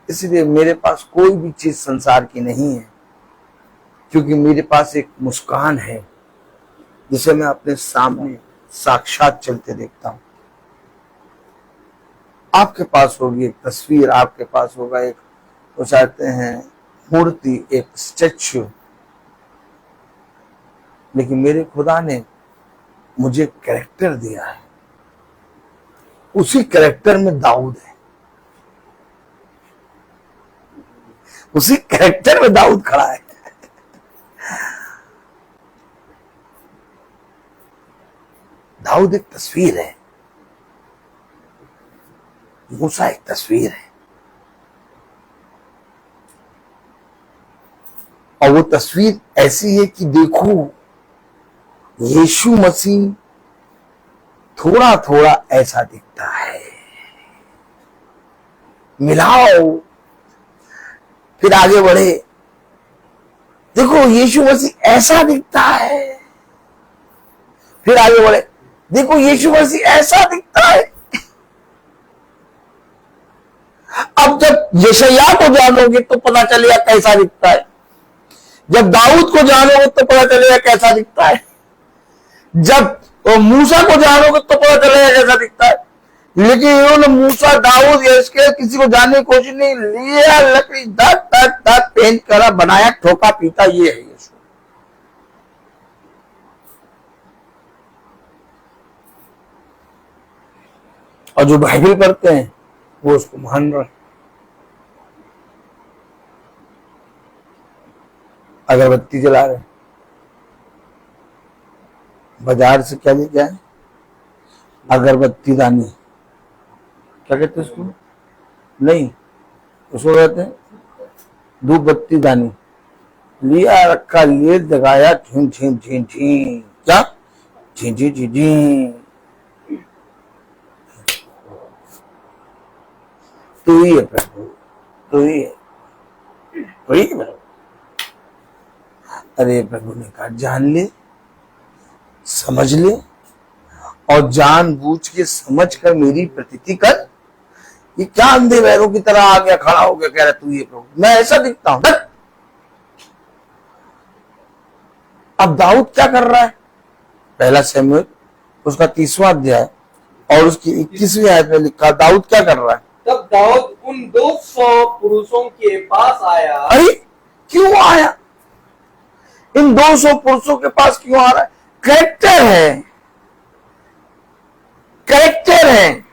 इसलिए मेरे पास कोई भी चीज संसार की नहीं है, क्योंकि मेरे पास एक मुस्कान है जिसे मैं अपने सामने साक्षात चलते देखता हूं। आपके पास होगी एक तस्वीर, आपके पास होगा एक, वो चाहते हैं मूर्ति, एक स्टैच्यू, लेकिन मेरे खुदा ने मुझे कैरेक्टर दिया है। उसी कैरेक्टर में दाऊद है, उसी कैरेक्टर में दाऊद खड़ा है। दाऊद एक तस्वीर है, मूसा एक तस्वीर है, और वो तस्वीर ऐसी है कि देखो यीशु मसीह थोड़ा थोड़ा ऐसा दिखता है। मिलाओ, फिर आगे बढ़े, देखो यीशु मसीह ऐसा दिखता है, फिर आगे बढ़े, देखो यीशु मसीह ऐसा दिखता है। अब जब यशायाह को जानोगे तो पता चलेगा कैसा दिखता है, जब दाऊद को जानोगे तो पता चलेगा कैसा दिखता है, जब मूसा को जानोगे तो पता चलेगा कैसा दिखता है। लेकिन इन्होंने मूसा, दाऊद, यशकेल किसी को जानने की कोशिश नहीं, लिया लकड़ी धक धक धक पेंट करा, बनाया, ठोका पीता, ये है यीशु। और जो बाइबल पढ़ते हैं वो उसको मान रहे। अगरबत्ती जला रहे, बाजार से क्या लेके आए? अगरबत्ती दानी, क्या कहते हैं उसको? नहीं, उसको कहते हैं धूप बत्ती दानी। लिया, रखा, लिए, जगाया, झीं झीं झीं झीं, क्या झीं झीं झीं झीं, तू ही है प्रभु, तू ही है, तू ही है प्रभु। अरे प्रभु ने कहा जान ले, समझ ले, और जानबूझ के समझ कर मेरी प्रतीति कर। ये क्या अंधे बैरों की तरह आ गया, खड़ा हो गया, कह रहा तू ये प्रभु, मैं ऐसा दिखता हूं? अब दाऊद क्या कर रहा है? पहला शमूएल उसका 30वां अध्याय और उसकी 21वीं आयत में लिखा, दाऊद क्या कर रहा है? तब दाऊद उन 200 पुरुषों के पास आया। अरे क्यों आया? इन 200 पुरुषों के पास क्यों आ रहा है? कैरेक्टर है, कैरेक्टर है।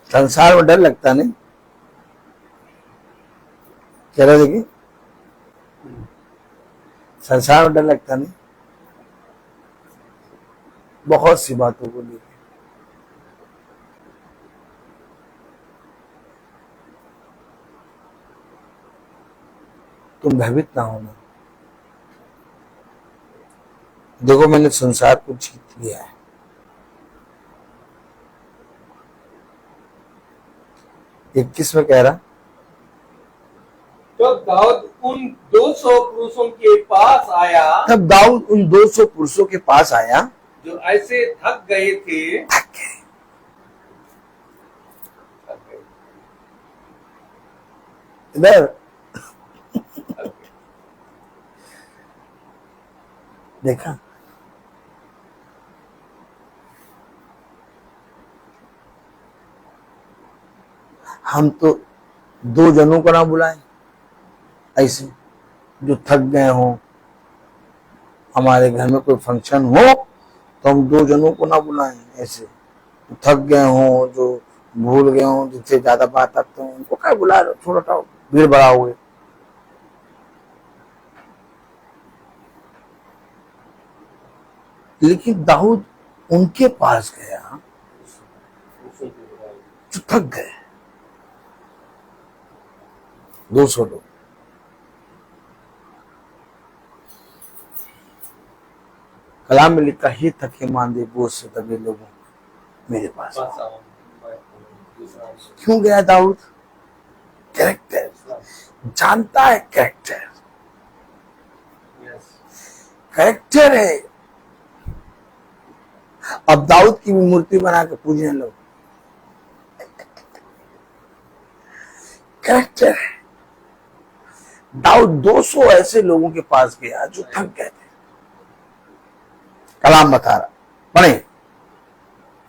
संसार में डर लगता नहीं, कह रहा देखिए, संसार में डर लगता नहीं, बहुत सी बातों को लेकर। तुम भयभीत ना होना। देखो मैंने संसार को जीत लिया है। इक्कीस में कह रहा, तब दाऊद उन 200 पुरुषों के पास आया, तब दाऊद उन 200 पुरुषों के पास आया जो ऐसे थक गए थे। इधर देखा, हम तो 2 जनों को ना बुलाएं ऐसे जो थक गए हों, हमारे घर में कोई फंक्शन हो तो हम 2 जनों को ना बुलाएं ऐसे जो थक गए हों, जो भूल गए हों, जिनसे ज्यादा बात आते हैं, उनको क्या बुला रहे हो? छोड़ हटाओ, भीड़ बढ़ा हुए। लेकिन दाऊद उनके पास गया जो थक गए, 200 लोग। कलाम में लिखा, ही थके मांदे बोझ से दबे लोगों मेरे पास। क्यों गया दाऊद? कैरेक्टर जानता है, कैरेक्टर, कैरेक्टर है। अब दाऊद की भी मूर्ति बना के पूजने लोग, कैरेक्टर है। दाऊद 200 ऐसे लोगों के पास गया जो थक गए थे। कलाम बता रहा, पढ़े।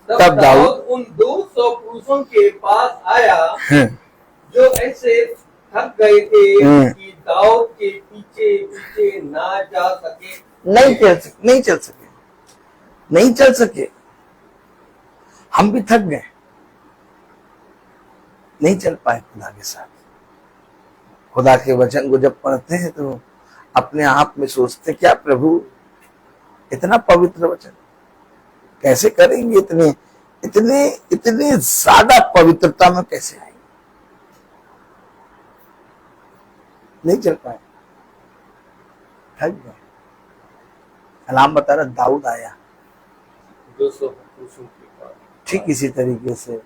तब दाऊद उन 200 पुरुषों के पास आया जो ऐसे थक गए थे कि दाऊद के पीछे पीछे ना जा सके, नहीं चल सके। हम भी थक गए, नहीं चल पाए खुदा के साथ। खुदा के वचन को जब पढ़ते हैं तो अपने आप में सोचते, क्या प्रभु इतना पवित्र वचन कैसे करेंगे, इतने इतने इतने ज्यादा पवित्रता में कैसे आएंगे। नहीं चल पाए, थक गए। कलाम बता रहा, दाऊद आया। 200 पुरुषों के पास। ठीक इसी तरीके से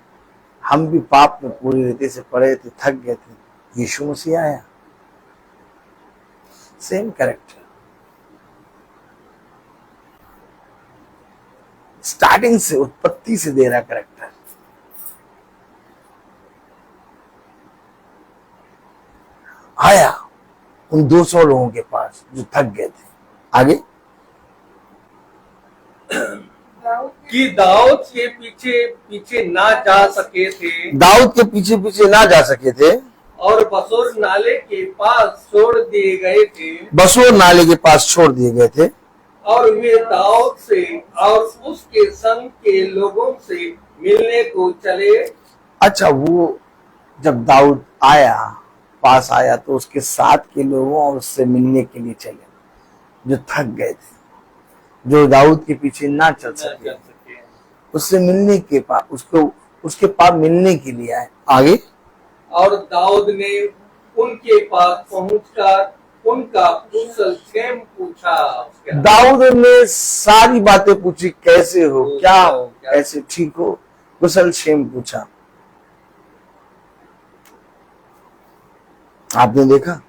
हम भी पाप में पूरी रीति से पड़े थे, थक गए थे, यीशु मसीह आया, सेम कैरेक्टर। स्टार्टिंग से, उत्पत्ति से दे रहा कैरेक्टर। आया उन 200 लोगों के पास जो थक गए थे। आगे कि दाऊद के पीछे पीछे ना जा सके थे, दाऊद के पीछे पीछे ना जा सके थे और बसोर नाले के पास छोड़ दिए गए थे, बसोर नाले के पास छोड़ दिए गए थे। और वे दाऊद से और उसके संग के लोगों से मिलने को चले। अच्छा, वो जब दाऊद आया, पास आया, तो उसके साथ के लोगों और उससे मिलने के लिए चले जो थक गए थे, जो दाऊद के पीछे ना चल सके, उससे मिलने के पास, उसके पास मिलने के लिए आए। आगे और दाऊद ने उनके पास पहुंचकर उनका कुशल क्षेम पूछा। दाऊद ने सारी बातें पूछी, कैसे हो, क्या हो, कैसे ठीक हो, कुशल क्षेम पूछा। आपने देखा,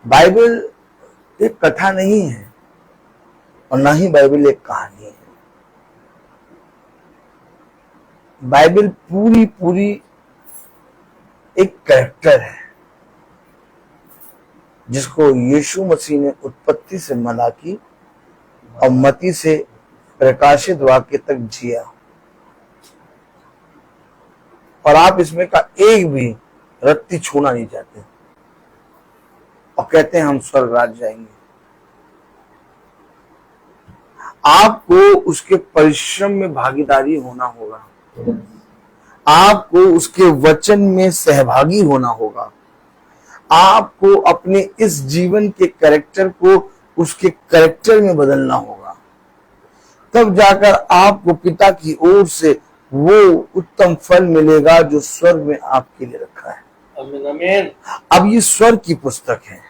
बाइबल एक कथा नहीं है और ना ही बाइबल एक कहानी है। बाइबल पूरी पूरी एक कैरेक्टर है जिसको यीशु मसीह ने उत्पत्ति से मलाकी और मती से प्रकाशित वाक्य तक जिया। और आप इसमें का एक भी रत्ती छूना नहीं चाहते और कहते हैं हम स्वर्ग राज जाएंगे। आपको उसके परिश्रम में भागीदारी होना होगा, आपको उसके वचन में सहभागी होना होगा, आपको अपने इस जीवन के कैरेक्टर को उसके कैरेक्टर में बदलना होगा, तब जाकर आपको पिता की ओर से वो उत्तम फल मिलेगा जो स्वर्ग में आपके लिए रखा है। आमीन आमीन। अब ये स्वर्ग की पुस्तक है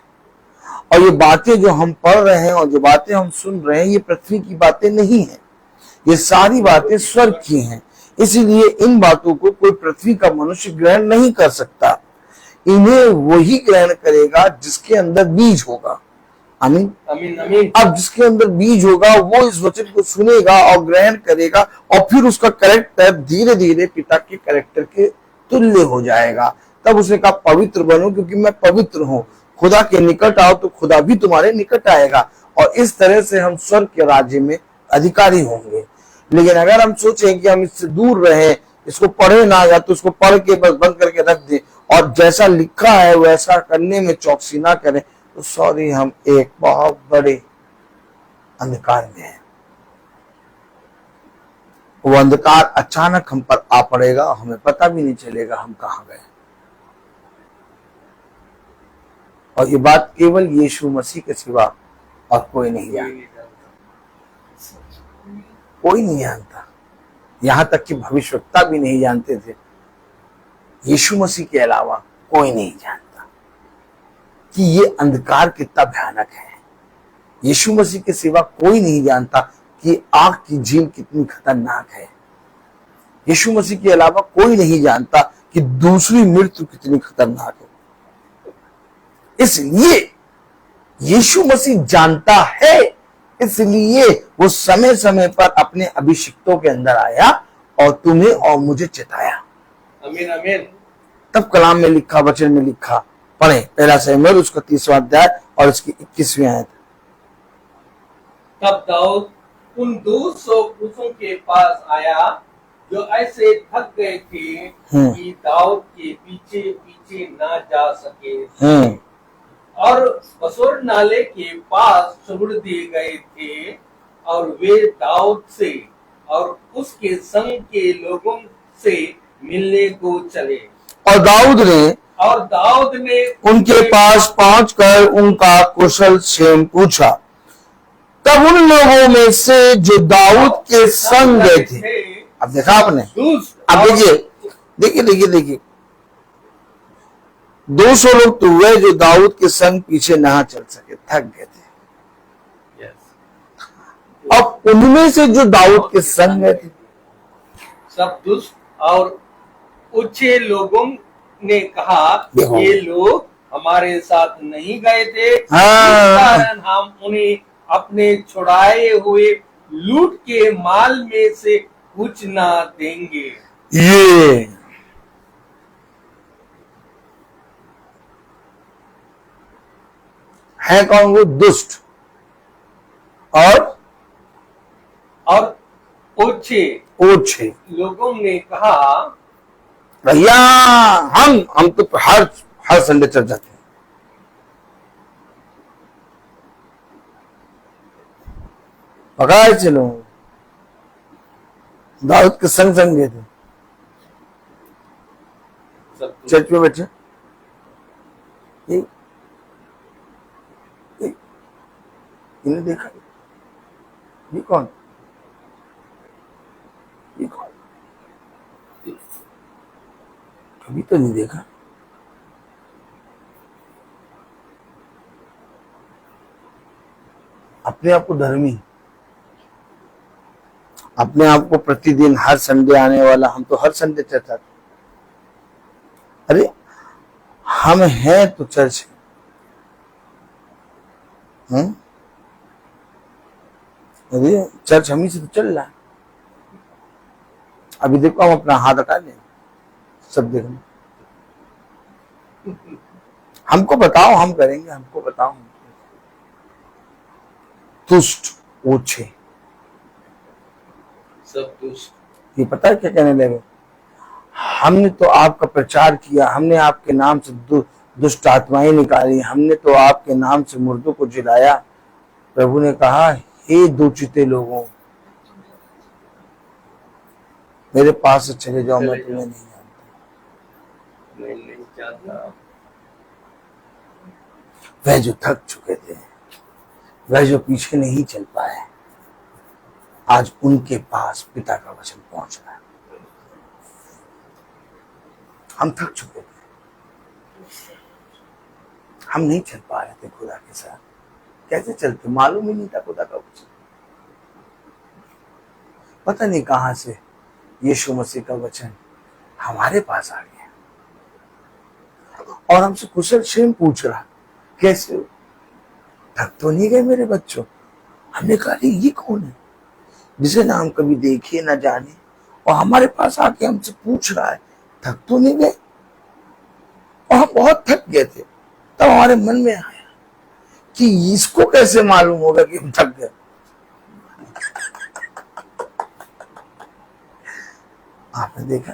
और ये बातें जो हम पढ़ रहे हैं और जो बातें हम सुन रहे हैं, ये पृथ्वी की बातें नहीं है, ये सारी बातें स्वर्ग की हैं। इसीलिए इन बातों को कोई पृथ्वी का मनुष्य ग्रहण नहीं कर सकता, इन्हें वही ग्रहण करेगा जिसके अंदर बीज होगा। आमीन आमीन आमीन। अब जिसके अंदर बीज होगा वो इस वचन को सुनेगा और ग्रहण करेगा और फिर उसका कैरेक्टर धीरे धीरे पिता के कैरेक्टर के तुल्य हो जाएगा। तब उसने कहा पवित्र बनो क्योंकि मैं पवित्र हूं। खुदा के निकट आओ तो खुदा भी तुम्हारे निकट आएगा और इस तरह से हम स्वर्ग के राज्य में अधिकारी होंगे। लेकिन अगर हम सोचें कि हम इससे दूर रहें, इसको पढ़े ना, या तो उसको पढ़ के बस बंद करके रख दें और जैसा लिखा है वैसा करने में चौकसी ना करें, तो सॉरी, हम एक बहुत बड़े अंधकार में हैं। वो अंधकार अचानक हम पर आ पड़ेगा, हमें पता भी नहीं चलेगा हम कहां गए। और ये बात केवल यीशु मसीह के सिवा और कोई नहीं जानता, कोई नहीं जानता। यहां तक कि भविष्यवक्ता भी नहीं जानते थे। यीशु मसीह के अलावा कोई नहीं जानता कि ये अंधकार कितना भयानक है। यीशु मसीह के सिवा कोई नहीं जानता कि आग की झील कितनी खतरनाक है। यीशु मसीह के अलावा कोई नहीं जानता कि दूसरी मृत्यु कितनी खतरनाक है। इसलिए यीशु मसीह जानता है, इसलिए वो समय समय पर अपने अभिषिक्तों के अंदर आया और तुम्हें और मुझे चिताया। आमीन आमीन। तब कलाम में लिखा, वचन में लिखा पढ़े पहला शमूएल उसका 30वां अध्याय और उसकी 21वीं आयत। तब दाऊद उन 200 पुरुषों के पास आया जो ऐसे थक गए थे कि दाऊद के पीछे पीछे ना जा सके और बसोर नाले के पास छोड़ दिए गए थे, और वे दाऊद से और उसके संग के लोगों से मिलने को चले। और दाऊद ने उनके पास पहुंचकर उनका कुशल क्षेम पूछा। तब उन लोगों में से जो दाऊद के संग गए थे, अब देखा आपने, अब देखिए 200 लोग तो हुए जो दाऊद के संग पीछे ना चल सके, थक गए थे। अब उनमें से जो दाऊद के संग गए थे सब दुष्ट और ऊंचे लोगों ने कहा ये लोग हमारे साथ नहीं गए थे, इस कारण हम उन्हें अपने छुड़ाए हुए लूट के माल में से कुछ ना देंगे। ये है कौन? वो दुष्ट और ओछे लोगों ने कहा भैया हम तो हर संडे चल जाते हैं, पकड़ाए चलो। दाऊद के संग गए थे चर्च में बैठे। इन्हें देखा, ये कौन? कभी तो नहीं देखा। अपने आप को धर्मी, अपने आप को प्रतिदिन हर संडे आने वाला, हम तो हर संडे चर्च आते। अरे हम हैं तो चर्च है, अरे चर्च हम ही से तो चल रहा है। अभी देखो हम अपना हाथ हटा लें, सब देखना, हमको बताओ, हम करेंगे, हमको बताओ। दुष्ट ओछे सब दुष्ट, ये पता है क्या कहने लगे? हमने तो आपका प्रचार किया, हमने आपके नाम से दुष्ट आत्माएं निकाली, हमने तो आपके नाम से मुर्दों को जिलाया। प्रभु ने कहा, हे दूषिते लोगों, मेरे पास से चले जाओ, मैं तुम्हें नहीं जानता। वह जो थक चुके थे, वह जो पीछे नहीं चल पाए, आज उनके पास पिता का वचन पहुंच रहा है। हम थक चुके थे, हम नहीं चल पा रहे थे खुदा के साथ। कैसे चलते, मालूम ही नहीं था खुदा का वचन। पता नहीं कहां से यीशु मसीह का वचन हमारे पास आ गया और हमसे कुशल क्षेम पूछ रहा, कैसे हो, थक तो नहीं गए मेरे बच्चों? हमने कहा ये कौन है जिसे ना हम कभी देखे ना जाने और हमारे पास आके हमसे पूछ रहा है, थक तो नहीं गए? और हम बहुत थक गए थे। तब हमारे मन में आया कि इसको कैसे मालूम होगा कि हम थक गए। आपने देखा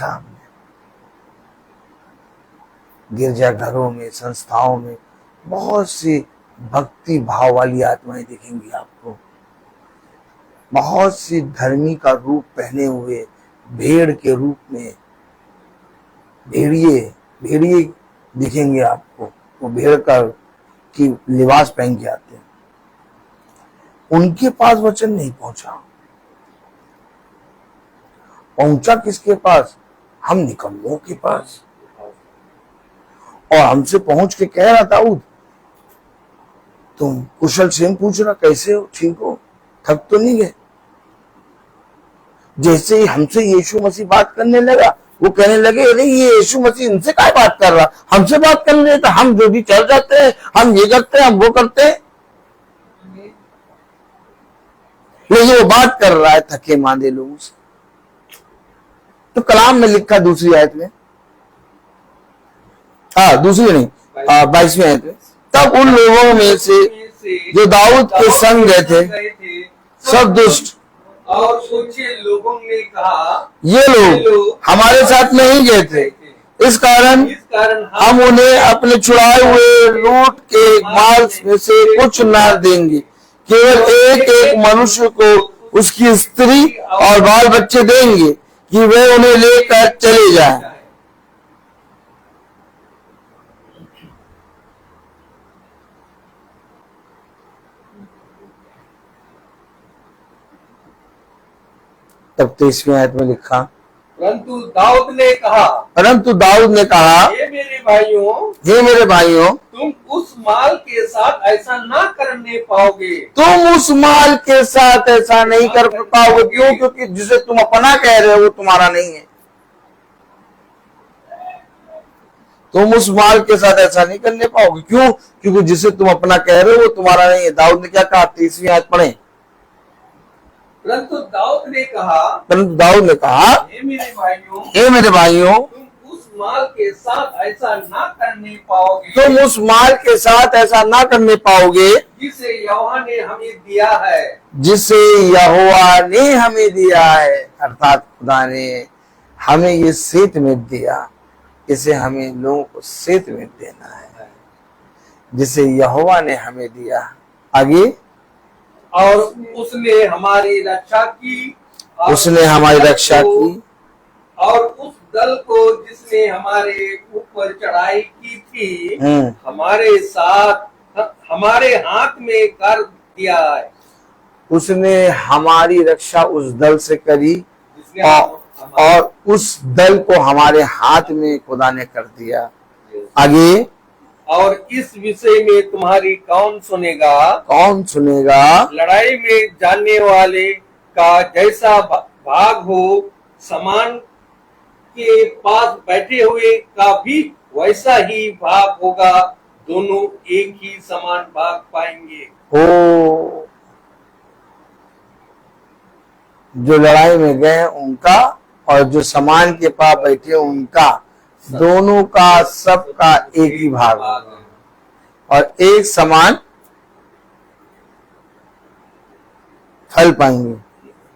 आपने गिरजाघरों में, संस्थाओं में बहुत सी भक्ति भाव वाली आत्माएं दिखेंगी आपको। बहुत सी धर्मी का रूप पहने हुए, भेड़ के रूप में, भेड़िए दिखेंगे आपको। वो भेड़ की लिबास पहन के आते हैं। उनके पास वचन नहीं पहुंचा किसके पास? हम निकम्मों के पास। और हमसे पहुंच के कह रहा दाऊद, तुम कुशल क्षेम पूछ रहा, कैसे हो, ठीक हो, थक तो नहीं गए? जैसे ही हमसे यीशु मसीह बात करने लगा, वो कहने लगे, अरे ये यीशु मसीह इनसे क्या बात कर रहा, हमसे बात करने देता, हम जो भी चल जाते हैं, हम ये करते हैं, हम वो करते हैं। लेकिन वो बात कर रहा है थके मांदे लोगों से। तो कलाम में लिखा दूसरी आयत में, हाँ दूसरी नहीं, 22वीं आयत में, तब उन लोगों में से जो दाऊद के संग गए थे सब दुष्ट और कुछ लोगों ने कहा ये लोग हमारे साथ नहीं गए थे, इस कारण हम उन्हें अपने छुड़ाए हुए लूट के माल में से कुछ न देंगे, केवल एक एक मनुष्य को उसकी स्त्री और बाल बच्चे देंगे कि वे उन्हें लेकर चले जाएं। तब 23वीं आयत में लिखा, परंतु दाऊद ने कहा हे मेरे भाइयों तुम उस माल के साथ ऐसा ना करने पाओगे। तुम उस माल के साथ ऐसा नहीं कर पाओगे। क्यों? क्योंकि जिसे तुम अपना कह रहे हो वो तुम्हारा नहीं है। तुम उस माल के साथ ऐसा नहीं करने पाओगे। क्यों? क्योंकि जिसे तुम अपना कह रहे हो वो तुम्हारा नहीं है। दाऊद ने क्या कहा? 30वीं आयत पढ़े। परंतु दाऊद ने कहा हे मेरे भाइयों तुम उस माल के साथ ऐसा ना करने पाओगे। तुम उस माल के साथ ऐसा ना करने पाओगे जिसे यहोवा ने हमें दिया है। जिसे यहोवा ने हमें दिया है, अर्थात खुदा ने हमें ये सेत में दिया, इसे हमें लोगों को सेत में देना है, जिसे यहोवा ने हमें दिया। आगे, और उसने हमारी रक्षा की और उस दल को जिसने हमारे ऊपर चढ़ाई की थी हमारे हाथ में कर दिया है। उसने हमारी रक्षा उस दल से करी और उस दल को हमारे हाथ में खुदा ने कर दिया। आगे, और इस विषय में तुम्हारी कौन सुनेगा? लड़ाई में जाने वाले का जैसा भाग हो, समान के पास बैठे हुए का भी वैसा ही भाग होगा, दोनों एक ही समान भाग पाएंगे। जो लड़ाई में गए उनका और जो समान के पास बैठे उनका, दोनों का सबका एक ही भाग और एक समान फल पाएंगे।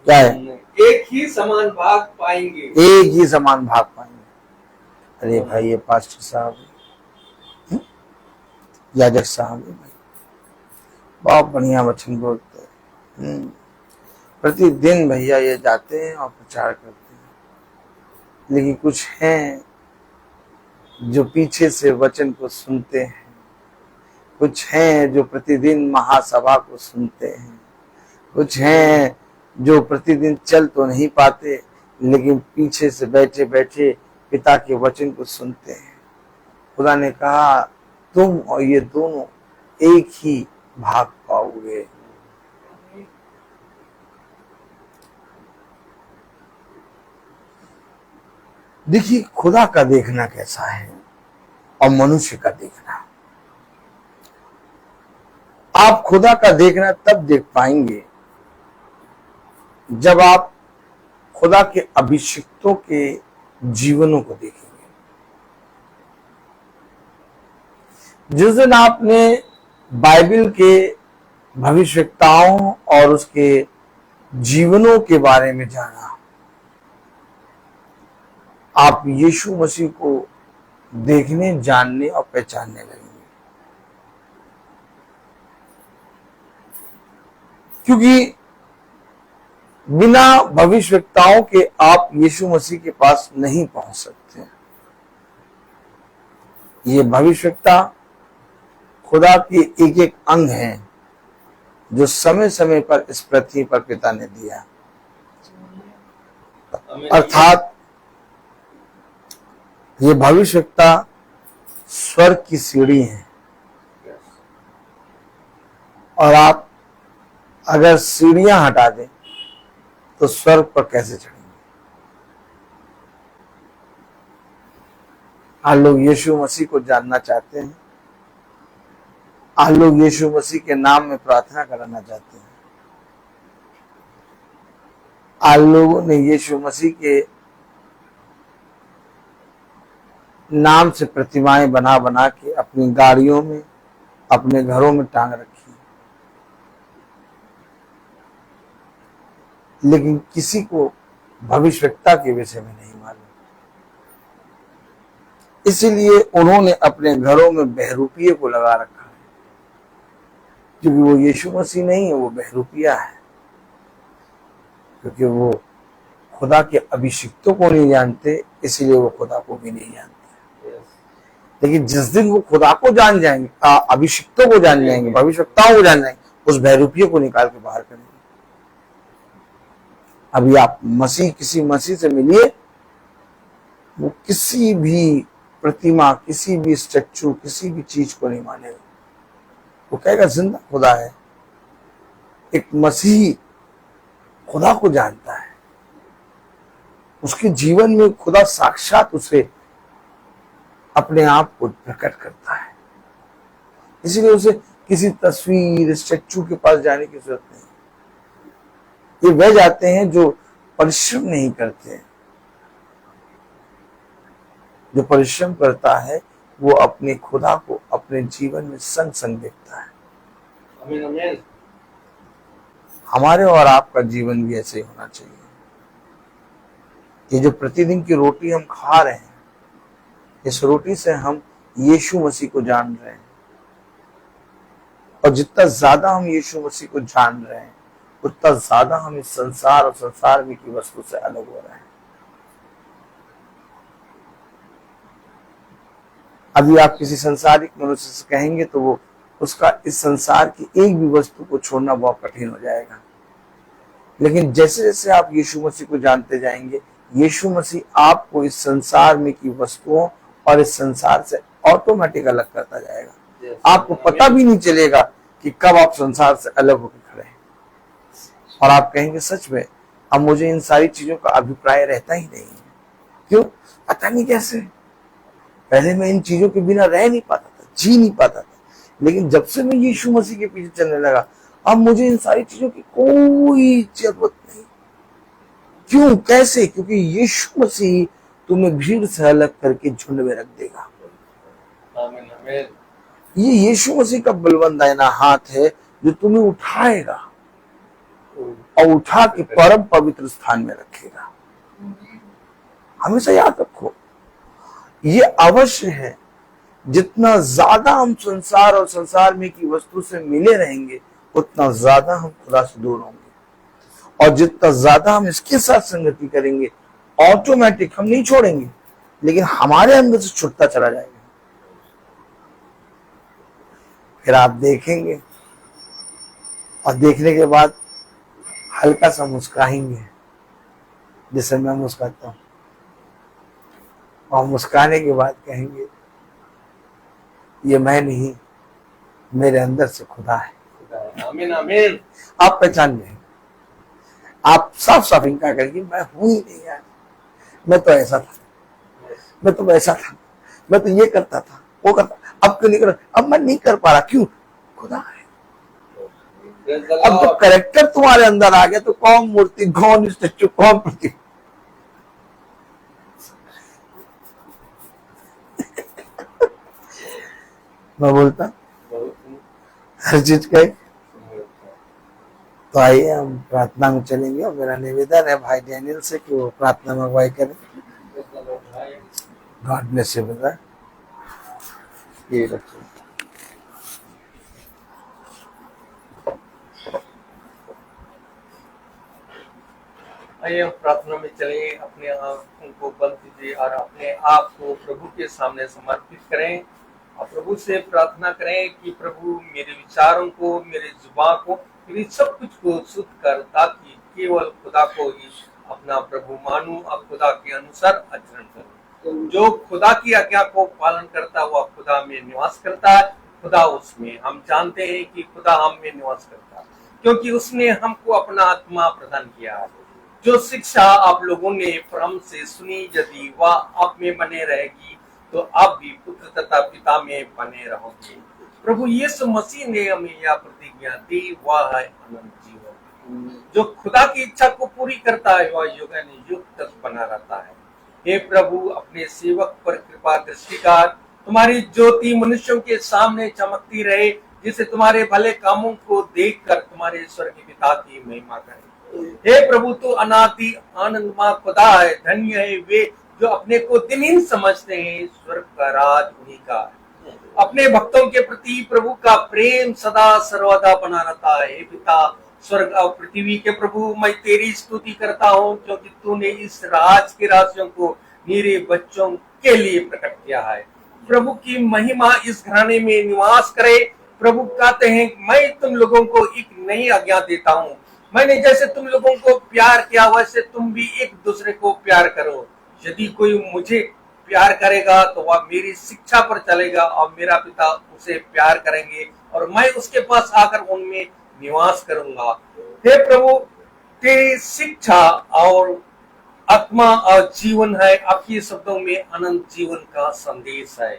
क्या है? एक ही समान भाग पाएंगे। एक ही समान भाग पाएंगे। अरे भाई, ये पास्टर साहब, याजक साहब भाई बहुत बढ़िया वचन बोलते हैं। प्रतिदिन भैया ये जाते हैं और प्रचार करते हैं, लेकिन कुछ हैं जो पीछे से वचन को सुनते हैं, कुछ हैं जो प्रतिदिन महासभा को सुनते हैं, कुछ हैं जो प्रतिदिन चल तो नहीं पाते लेकिन पीछे से बैठे बैठे पिता के वचन को सुनते हैं। खुदा ने कहा तुम और ये दोनों एक ही भाग पाओगे। देखिए, खुदा का देखना कैसा है और मनुष्य का देखना। आप खुदा का देखना तब देख पाएंगे जब आप खुदा के अभिषिक्तों के जीवनों को देखेंगे। जिस दिन आपने बाइबल के भविष्यवक्ताओं और उसके जीवनों के बारे में जाना, आप यीशु मसीह को देखने, जानने और पहचानने लगेंगे। क्योंकि बिना भविष्यवक्ताओं के आप यीशु मसीह के पास नहीं पहुंच सकते। ये भविष्यवक्ता खुदा के एक एक अंग हैं जो समय समय पर इस पृथ्वी पर पिता ने दिया। अर्थात ये भविष्यवक्ता स्वर्ग की सीढ़ी है और आप अगर सीढ़ियां हटा दें तो स्वर्ग पर कैसे चढ़ेंगे? आज लोग यीशु मसीह को जानना चाहते हैं, आज लोग यीशु मसीह के नाम में प्रार्थना कराना चाहते हैं, आज लोगों ने यीशु मसीह के नाम से प्रतिमाएं बना बना के अपनी गाड़ियों में, अपने घरों में टांग रखी, लेकिन किसी को भविष्यवक्ता के विषय में नहीं मालूम। इसीलिए उन्होंने अपने घरों में बहरूपिये को लगा रखा है, क्योंकि वो यीशु मसीह नहीं है, वो बहरूपिया है, क्योंकि वो खुदा के अभिषिक्तों को नहीं जानते, इसलिए वो खुदा को भी नहीं जानते। लेकिन जिस दिन वो खुदा को जान जाएंगे, अभिषिक्तों को जान जाएंगे, भविष्यवक्ताओं को जान जाएंगे, उस बहरूपिये को निकाल के बाहर करेंगे। अभी आप किसी मसीह से मिलिए, वो किसी भी प्रतिमा, किसी भी स्टैचू, किसी भी चीज को नहीं मानेगा। वो कहेगा जिंदा खुदा है। एक मसीही खुदा को जानता है, उसके जीवन में खुदा साक्षात उसे अपने आप को प्रकट करता है। इसीलिए उसे किसी तस्वीर, स्टैचू के पास जाने की जरूरत नहीं। ये वह जाते हैं जो परिश्रम नहीं करते। जो परिश्रम करता है वो अपने खुदा को अपने जीवन में संग संग देखता है। आमीन आमीन। हमारे और आपका जीवन भी ऐसे ही होना चाहिए। ये जो प्रतिदिन की रोटी हम खा रहे हैं, इस रोटी से हम यीशु मसीह को जान रहे हैं, और जितना ज्यादा हम यीशु मसीह को जान रहे हैं, उतना ज्यादा हम इस संसार और संसार में की वस्तु से अलग हो रहे हैं। अभी आप किसी संसारिक मनुष्य से कहेंगे तो वो उसका इस संसार की एक भी वस्तु को छोड़ना बहुत कठिन हो जाएगा। लेकिन जैसे जैसे आप यीशु मसीह को जानते जाएंगे, यीशु मसीह आपको इस संसार में की वस्तुओं और इस संसार से ऑटोमेटिक अलग करता जाएगा। आपको पता भी नहीं चलेगा कि कब आप संसार से अलग होकर खड़े हैं, और आप कहेंगे सच में अब मुझे इन सारी चीजों का अभिप्राय रहता ही नहीं है। क्यों? पता नहीं कैसे। पहले मैं इन चीजों के बिना रह नहीं पाता था, जी नहीं पाता था, लेकिन जब से मैं यीशु मसीह के पीछे चलने लगा, अब मुझे इन सारी चीजों की कोई जरूरत नहीं। क्यों? कैसे? क्योंकि यीशु मसीह तुम्हें भीड़ से अलग करके झुंड में रख देगा। आमीन आमीन। ये यीशु मसीह का बलवंत दाहिना हाथ है जो तुम्हें उठाएगा और उठा के परम पवित्र स्थान में रखेगा। हमेशा याद रखो, ये अवश्य है, जितना ज्यादा हम संसार और संसार में की वस्तु से मिले रहेंगे, उतना ज्यादा हम खुदा से दूर होंगे, और जितना ज्यादा हम इसके साथ संगति करेंगे, ऑटोमेटिक हम नहीं छोड़ेंगे, लेकिन हमारे अंदर से छुटता चला जाएगा। फिर आप देखेंगे, और देखने के बाद हल्का सा मुस्काएंगे, जैसे मैं मुस्काता हूं, और मुस्काने के बाद कहेंगे ये मैं नहीं, मेरे अंदर से खुदा है। आमीन आमीन। आप पहचान लेंगे, आप साफ साफ इनकार करेंगे मैं हूं ही नहीं यार, मैं तो ऐसा था, मैं तो वैसा था, मैं तो ये करता था, वो करता, अब क्यों नहीं कर, अब मैं नहीं कर पा रहा, क्यों? खुदा है। अब तो कैरेक्टर तुम्हारे अंदर आ गया, तो कौन मूर्ति, कौन स्टैचू, कौन प्रतिमा। मैं बोलता हर चीज का। तो आइए हम प्रार्थना में चलेंगे, और मेरा निवेदन है भाई डैनियल से कि वो प्रार्थना में अगुवाई करें। God bless you brother. ये रखिए। आइए हम प्रार्थना में चलें, अपने आंखों को बंद कीजिए और अपने आप को प्रभु के सामने समर्पित करें, और प्रभु से प्रार्थना करें कि प्रभु मेरे विचारों को, मेरे जुबान को, मेरी सब कुछ को शुद्ध कर, ताकि केवल खुदा को ही अपना प्रभु मानूं और खुदा के अनुसार आचरण करूं। जो खुदा की आज्ञा को पालन करता है वह खुदा में निवास करता है, खुदा उसमें। हम जानते हैं कि खुदा हम में निवास करता है, क्योंकि उसने हमको अपना आत्मा प्रदान किया है। जो शिक्षा आप लोगों ने परम से सुनी, यदि वह आप में बने रहेगी, तो आप भी पुत्र तथा पिता में बने रहोगे। प्रभु यीशु मसीह ने हमें यह प्रतिज्ञा दी, वह है अनंत जीवन। जो खुदा की इच्छा को पूरी करता है वह युगानुयुग तक बना रहता है। हे प्रभु अपने सेवक पर कृपा दृष्टि कर, तुम्हारी ज्योति मनुष्यों के सामने चमकती रहे, जिससे तुम्हारे भले कामों को देखकर तुम्हारे स्वर्गीय पिता की महिमा करें। हे प्रभु तू अनादि आनंदमय खुदा है, धन्य है वे जो अपने को दिनहीन समझते हैं, स्वर्ग का राज उन्हीं का है। अपने भक्तों के प्रति प्रभु का प्रेम सदा सर्वदा बना रहता है। हे पिता स्वर्ग और पृथ्वी के प्रभु, मैं तेरी स्तुति करता हूँ क्योंकि तूने इस राज के रहस्यों को मेरे बच्चों के लिए प्रकट किया है। प्रभु की महिमा इस घराने में निवास करे। प्रभु कहते हैं मैं तुम लोगों को एक नई आज्ञा देता हूँ, मैंने जैसे तुम लोगों को प्यार किया वैसे तुम भी एक दूसरे को प्यार करो। यदि कोई मुझे प्यार करेगा तो वह मेरी शिक्षा पर चलेगा और मेरा पिता उसे प्यार करेंगे और मैं उसके पास आकर उनमें निवास करूंगा। हे प्रभु तेरी शिक्षा और आत्मा और जीवन है, आपके शब्दों में अनंत जीवन का संदेश है।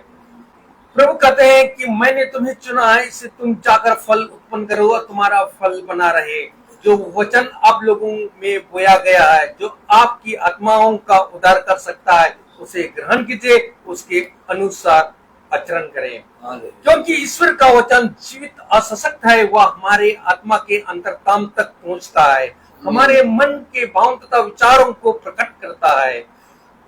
प्रभु कहते हैं कि मैंने तुम्हें चुना है, इससे तुम जाकर फल उत्पन्न करो और तुम्हारा फल बना रहे। जो वचन आप लोगों में बोया गया है, जो आपकी आत्माओं का उद्धार कर सकता है, उसे ग्रहण कीजिए, उसके अनुसार आचरण करें। क्योंकि ईश्वर का वचन जीवित और सशक्त है, वह हमारे आत्मा के अंतरतम तक पहुंचता है, हमारे मन के भाव तथा विचारों को प्रकट करता है।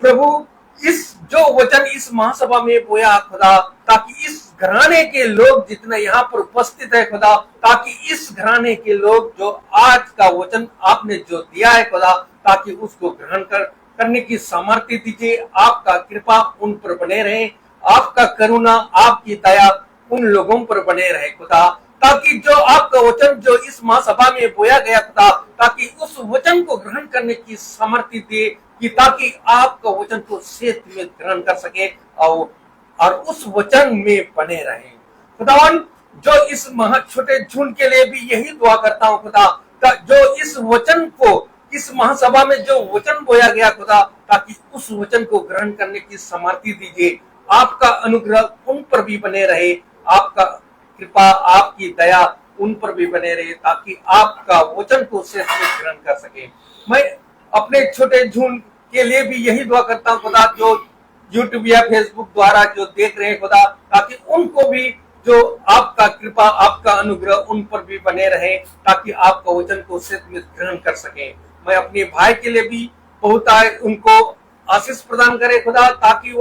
प्रभु इस जो वचन इस महासभा में बोया खुदा, ताकि इस घराने के लोग जितने यहाँ पर उपस्थित है खुदा, ताकि इस घराने के लोग जो आज का वचन आपने जो दिया है खुदा, ताकि उसको ग्रहण करने की सामर्थ्य दीजिए। आपका कृपा उन पर बने रहे, आपका करुणा आपकी दया उन लोगों पर बने रहे खुदा, ताकि जो आपका वचन जो इस महासभा में बोया गया खुदा, ताकि उस वचन को ग्रहण करने की सामर्थ्य दे, कि ताकि आपका वचन को सेहत में ग्रहण कर सके और उस वचन में बने रहे। खुदावन जो इस छोटे झुंड के लिए भी यही दुआ करता हूँ खुदा, जो इस वचन को इस महासभा में जो वचन बोया गया खुदा, ताकि उस वचन को ग्रहण करने की सामर्थ्य दीजिए। आपका अनुग्रह उन पर भी बने रहे, आपका कृपा आपकी दया उन पर भी बने रहे, ताकि आपका वचन को सेहत में ग्रहण कर सके। मैं अपने छोटे झुंड के लिए भी यही दुआ करता हूँ खुदा, जो यूट्यूब या फेसबुक द्वारा जो देख रहे हैं खुदा, ताकि उनको भी जो आपका कृपा आपका अनुग्रह उन पर भी बने रहे, ताकि आपका वचन को सेहत में ग्रहण कर सके। मैं अपने भाई के लिए भी बहुत उनको आशीष प्रदान करे खुदा, ताकि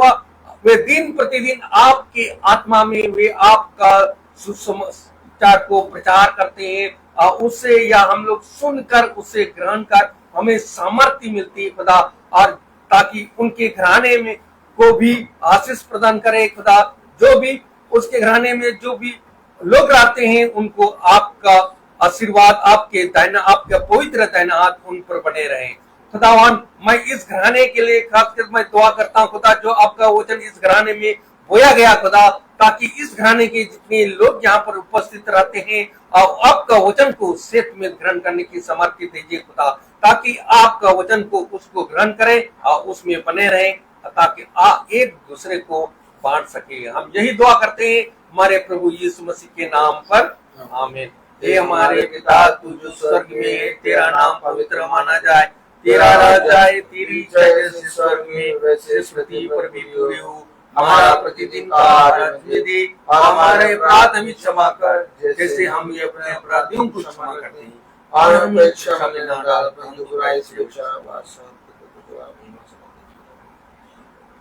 वे दिन प्रतिदिन आपके आत्मा में वे आपका सुसमाचार को प्रचार करते हैं, और उससे या हम लोग सुनकर उसे ग्रहण कर हमें सामर्थ्य मिलती है खुदा, और ताकि उनके घराने में को भी आशीष प्रदान करे खुदा। जो भी उसके घराने में जो भी लोग रहते हैं, उनको आपका आशीर्वाद आपके दाहिना आपका पवित्र दाहिना हाथ उन पर बने रहे। खुदावन मैं इस घराने के लिए खासकर मैं दुआ करता हूँ खुदा, जो आपका वचन इस घराने में बोया गया खुदा, ताकि इस घराने के जितने लोग यहाँ पर उपस्थित रहते हैं और आपका वचन को सेहत में ग्रहण करने की सामर्थ्य दीजिए खुदा, ताकि आपका वचन को उसको ग्रहण करें और उसमें बने रहें, ताकि एक दूसरे को बांट सके। हम यही दुआ करते हैं हमारे प्रभु यीशु मसीह के नाम पर, आमीन। हे हमारे पिता तू जो स्वर्ग में है, तेरा नाम पवित्र माना जाए, तेरा राज आए, तेरी जय जैसे स्वर्ग में वैसे पृथ्वी पर भी पूरी हो। हमारा प्रतिदिन का आहार दे, और हमारे अपराध हमें क्षमा कर, जैसे हम ये अपने अपराधियों को क्षमा करते हैं, और हमें क्षमा में न डाल, परंतु बुराई से बचा।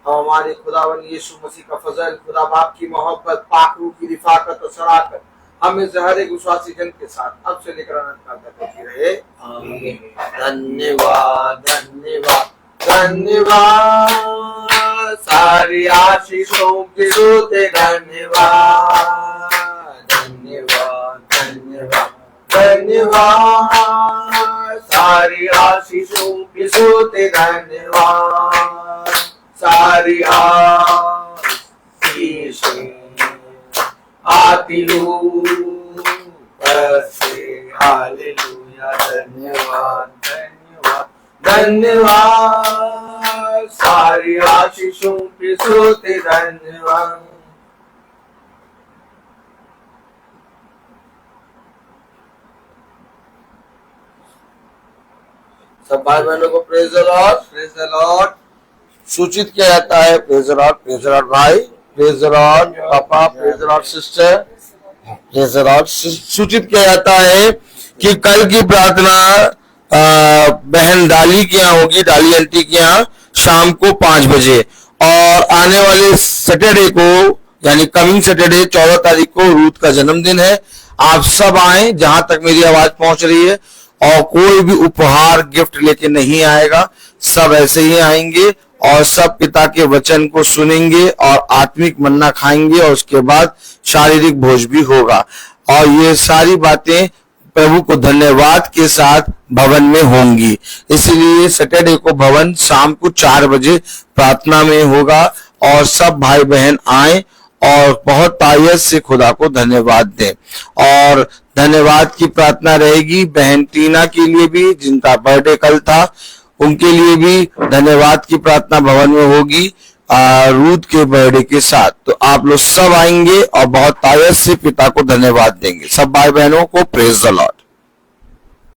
हमारे खुदावन यीशु मसीह का फजल, खुदा बाप की मोहब्बत, पाक रूह की रिफाकत और शराकत हमें हर एक विश्वासी जन के साथ अब से लेकर अनंत काल तक रहे। आमीन। धन्यवाद धन्यवाद धन्यवाद, सारी आशीषों के रोते धन्यवाद धन्यवाद धन्यवाद धन्यवाद, सारी आशीषों के रोते धन्यवाद, सारी आशीषें आती हूँ बसे, हालेलुया। धन्यवाद धन्यवाद धन्यवाद, सारी आशीषों के सोते धन्यवाद। सब भाई बहनों को praise the Lord, praise the Lord. सूचित किया जाता है। प्रेज द लॉर्ड भाई, प्रेज द लॉर्ड पापा, praise the Lord sister, praise the Lord. सूचित किया जाता है कि कल की प्रार्थना बहन डाली के यहाँ होगी, डाली आंटी के यहाँ शाम को 5 बजे, और आने वाले सैटरडे को यानी कमिंग सैटरडे 14 तारीख को रूथ का जन्मदिन है। आप सब आए जहां तक मेरी आवाज पहुंच रही है, और कोई भी उपहार गिफ्ट लेके नहीं आएगा, सब ऐसे ही आएंगे और सब पिता के वचन को सुनेंगे और आत्मिक मन्ना खाएंगे, और उसके बाद शारीरिक भोज भी होगा। और ये सारी बातें प्रभु को धन्यवाद के साथ भवन में होंगी। इसलिए सैटरडे को भवन शाम को 4 बजे प्रार्थना में होगा, और सब भाई बहन आए और बहुत तायत से खुदा को धन्यवाद दें। और धन्यवाद की प्रार्थना रहेगी बहन टीना के लिए भी, जिनका बर्थडे कल था, उनके लिए भी धन्यवाद की प्रार्थना भवन में होगी रूथ के बर्थडे के साथ। तो आप लोग सब आएंगे और बहुत तायत से पिता को धन्यवाद देंगे। सब भाई बहनों को प्रेज द लॉर्ड।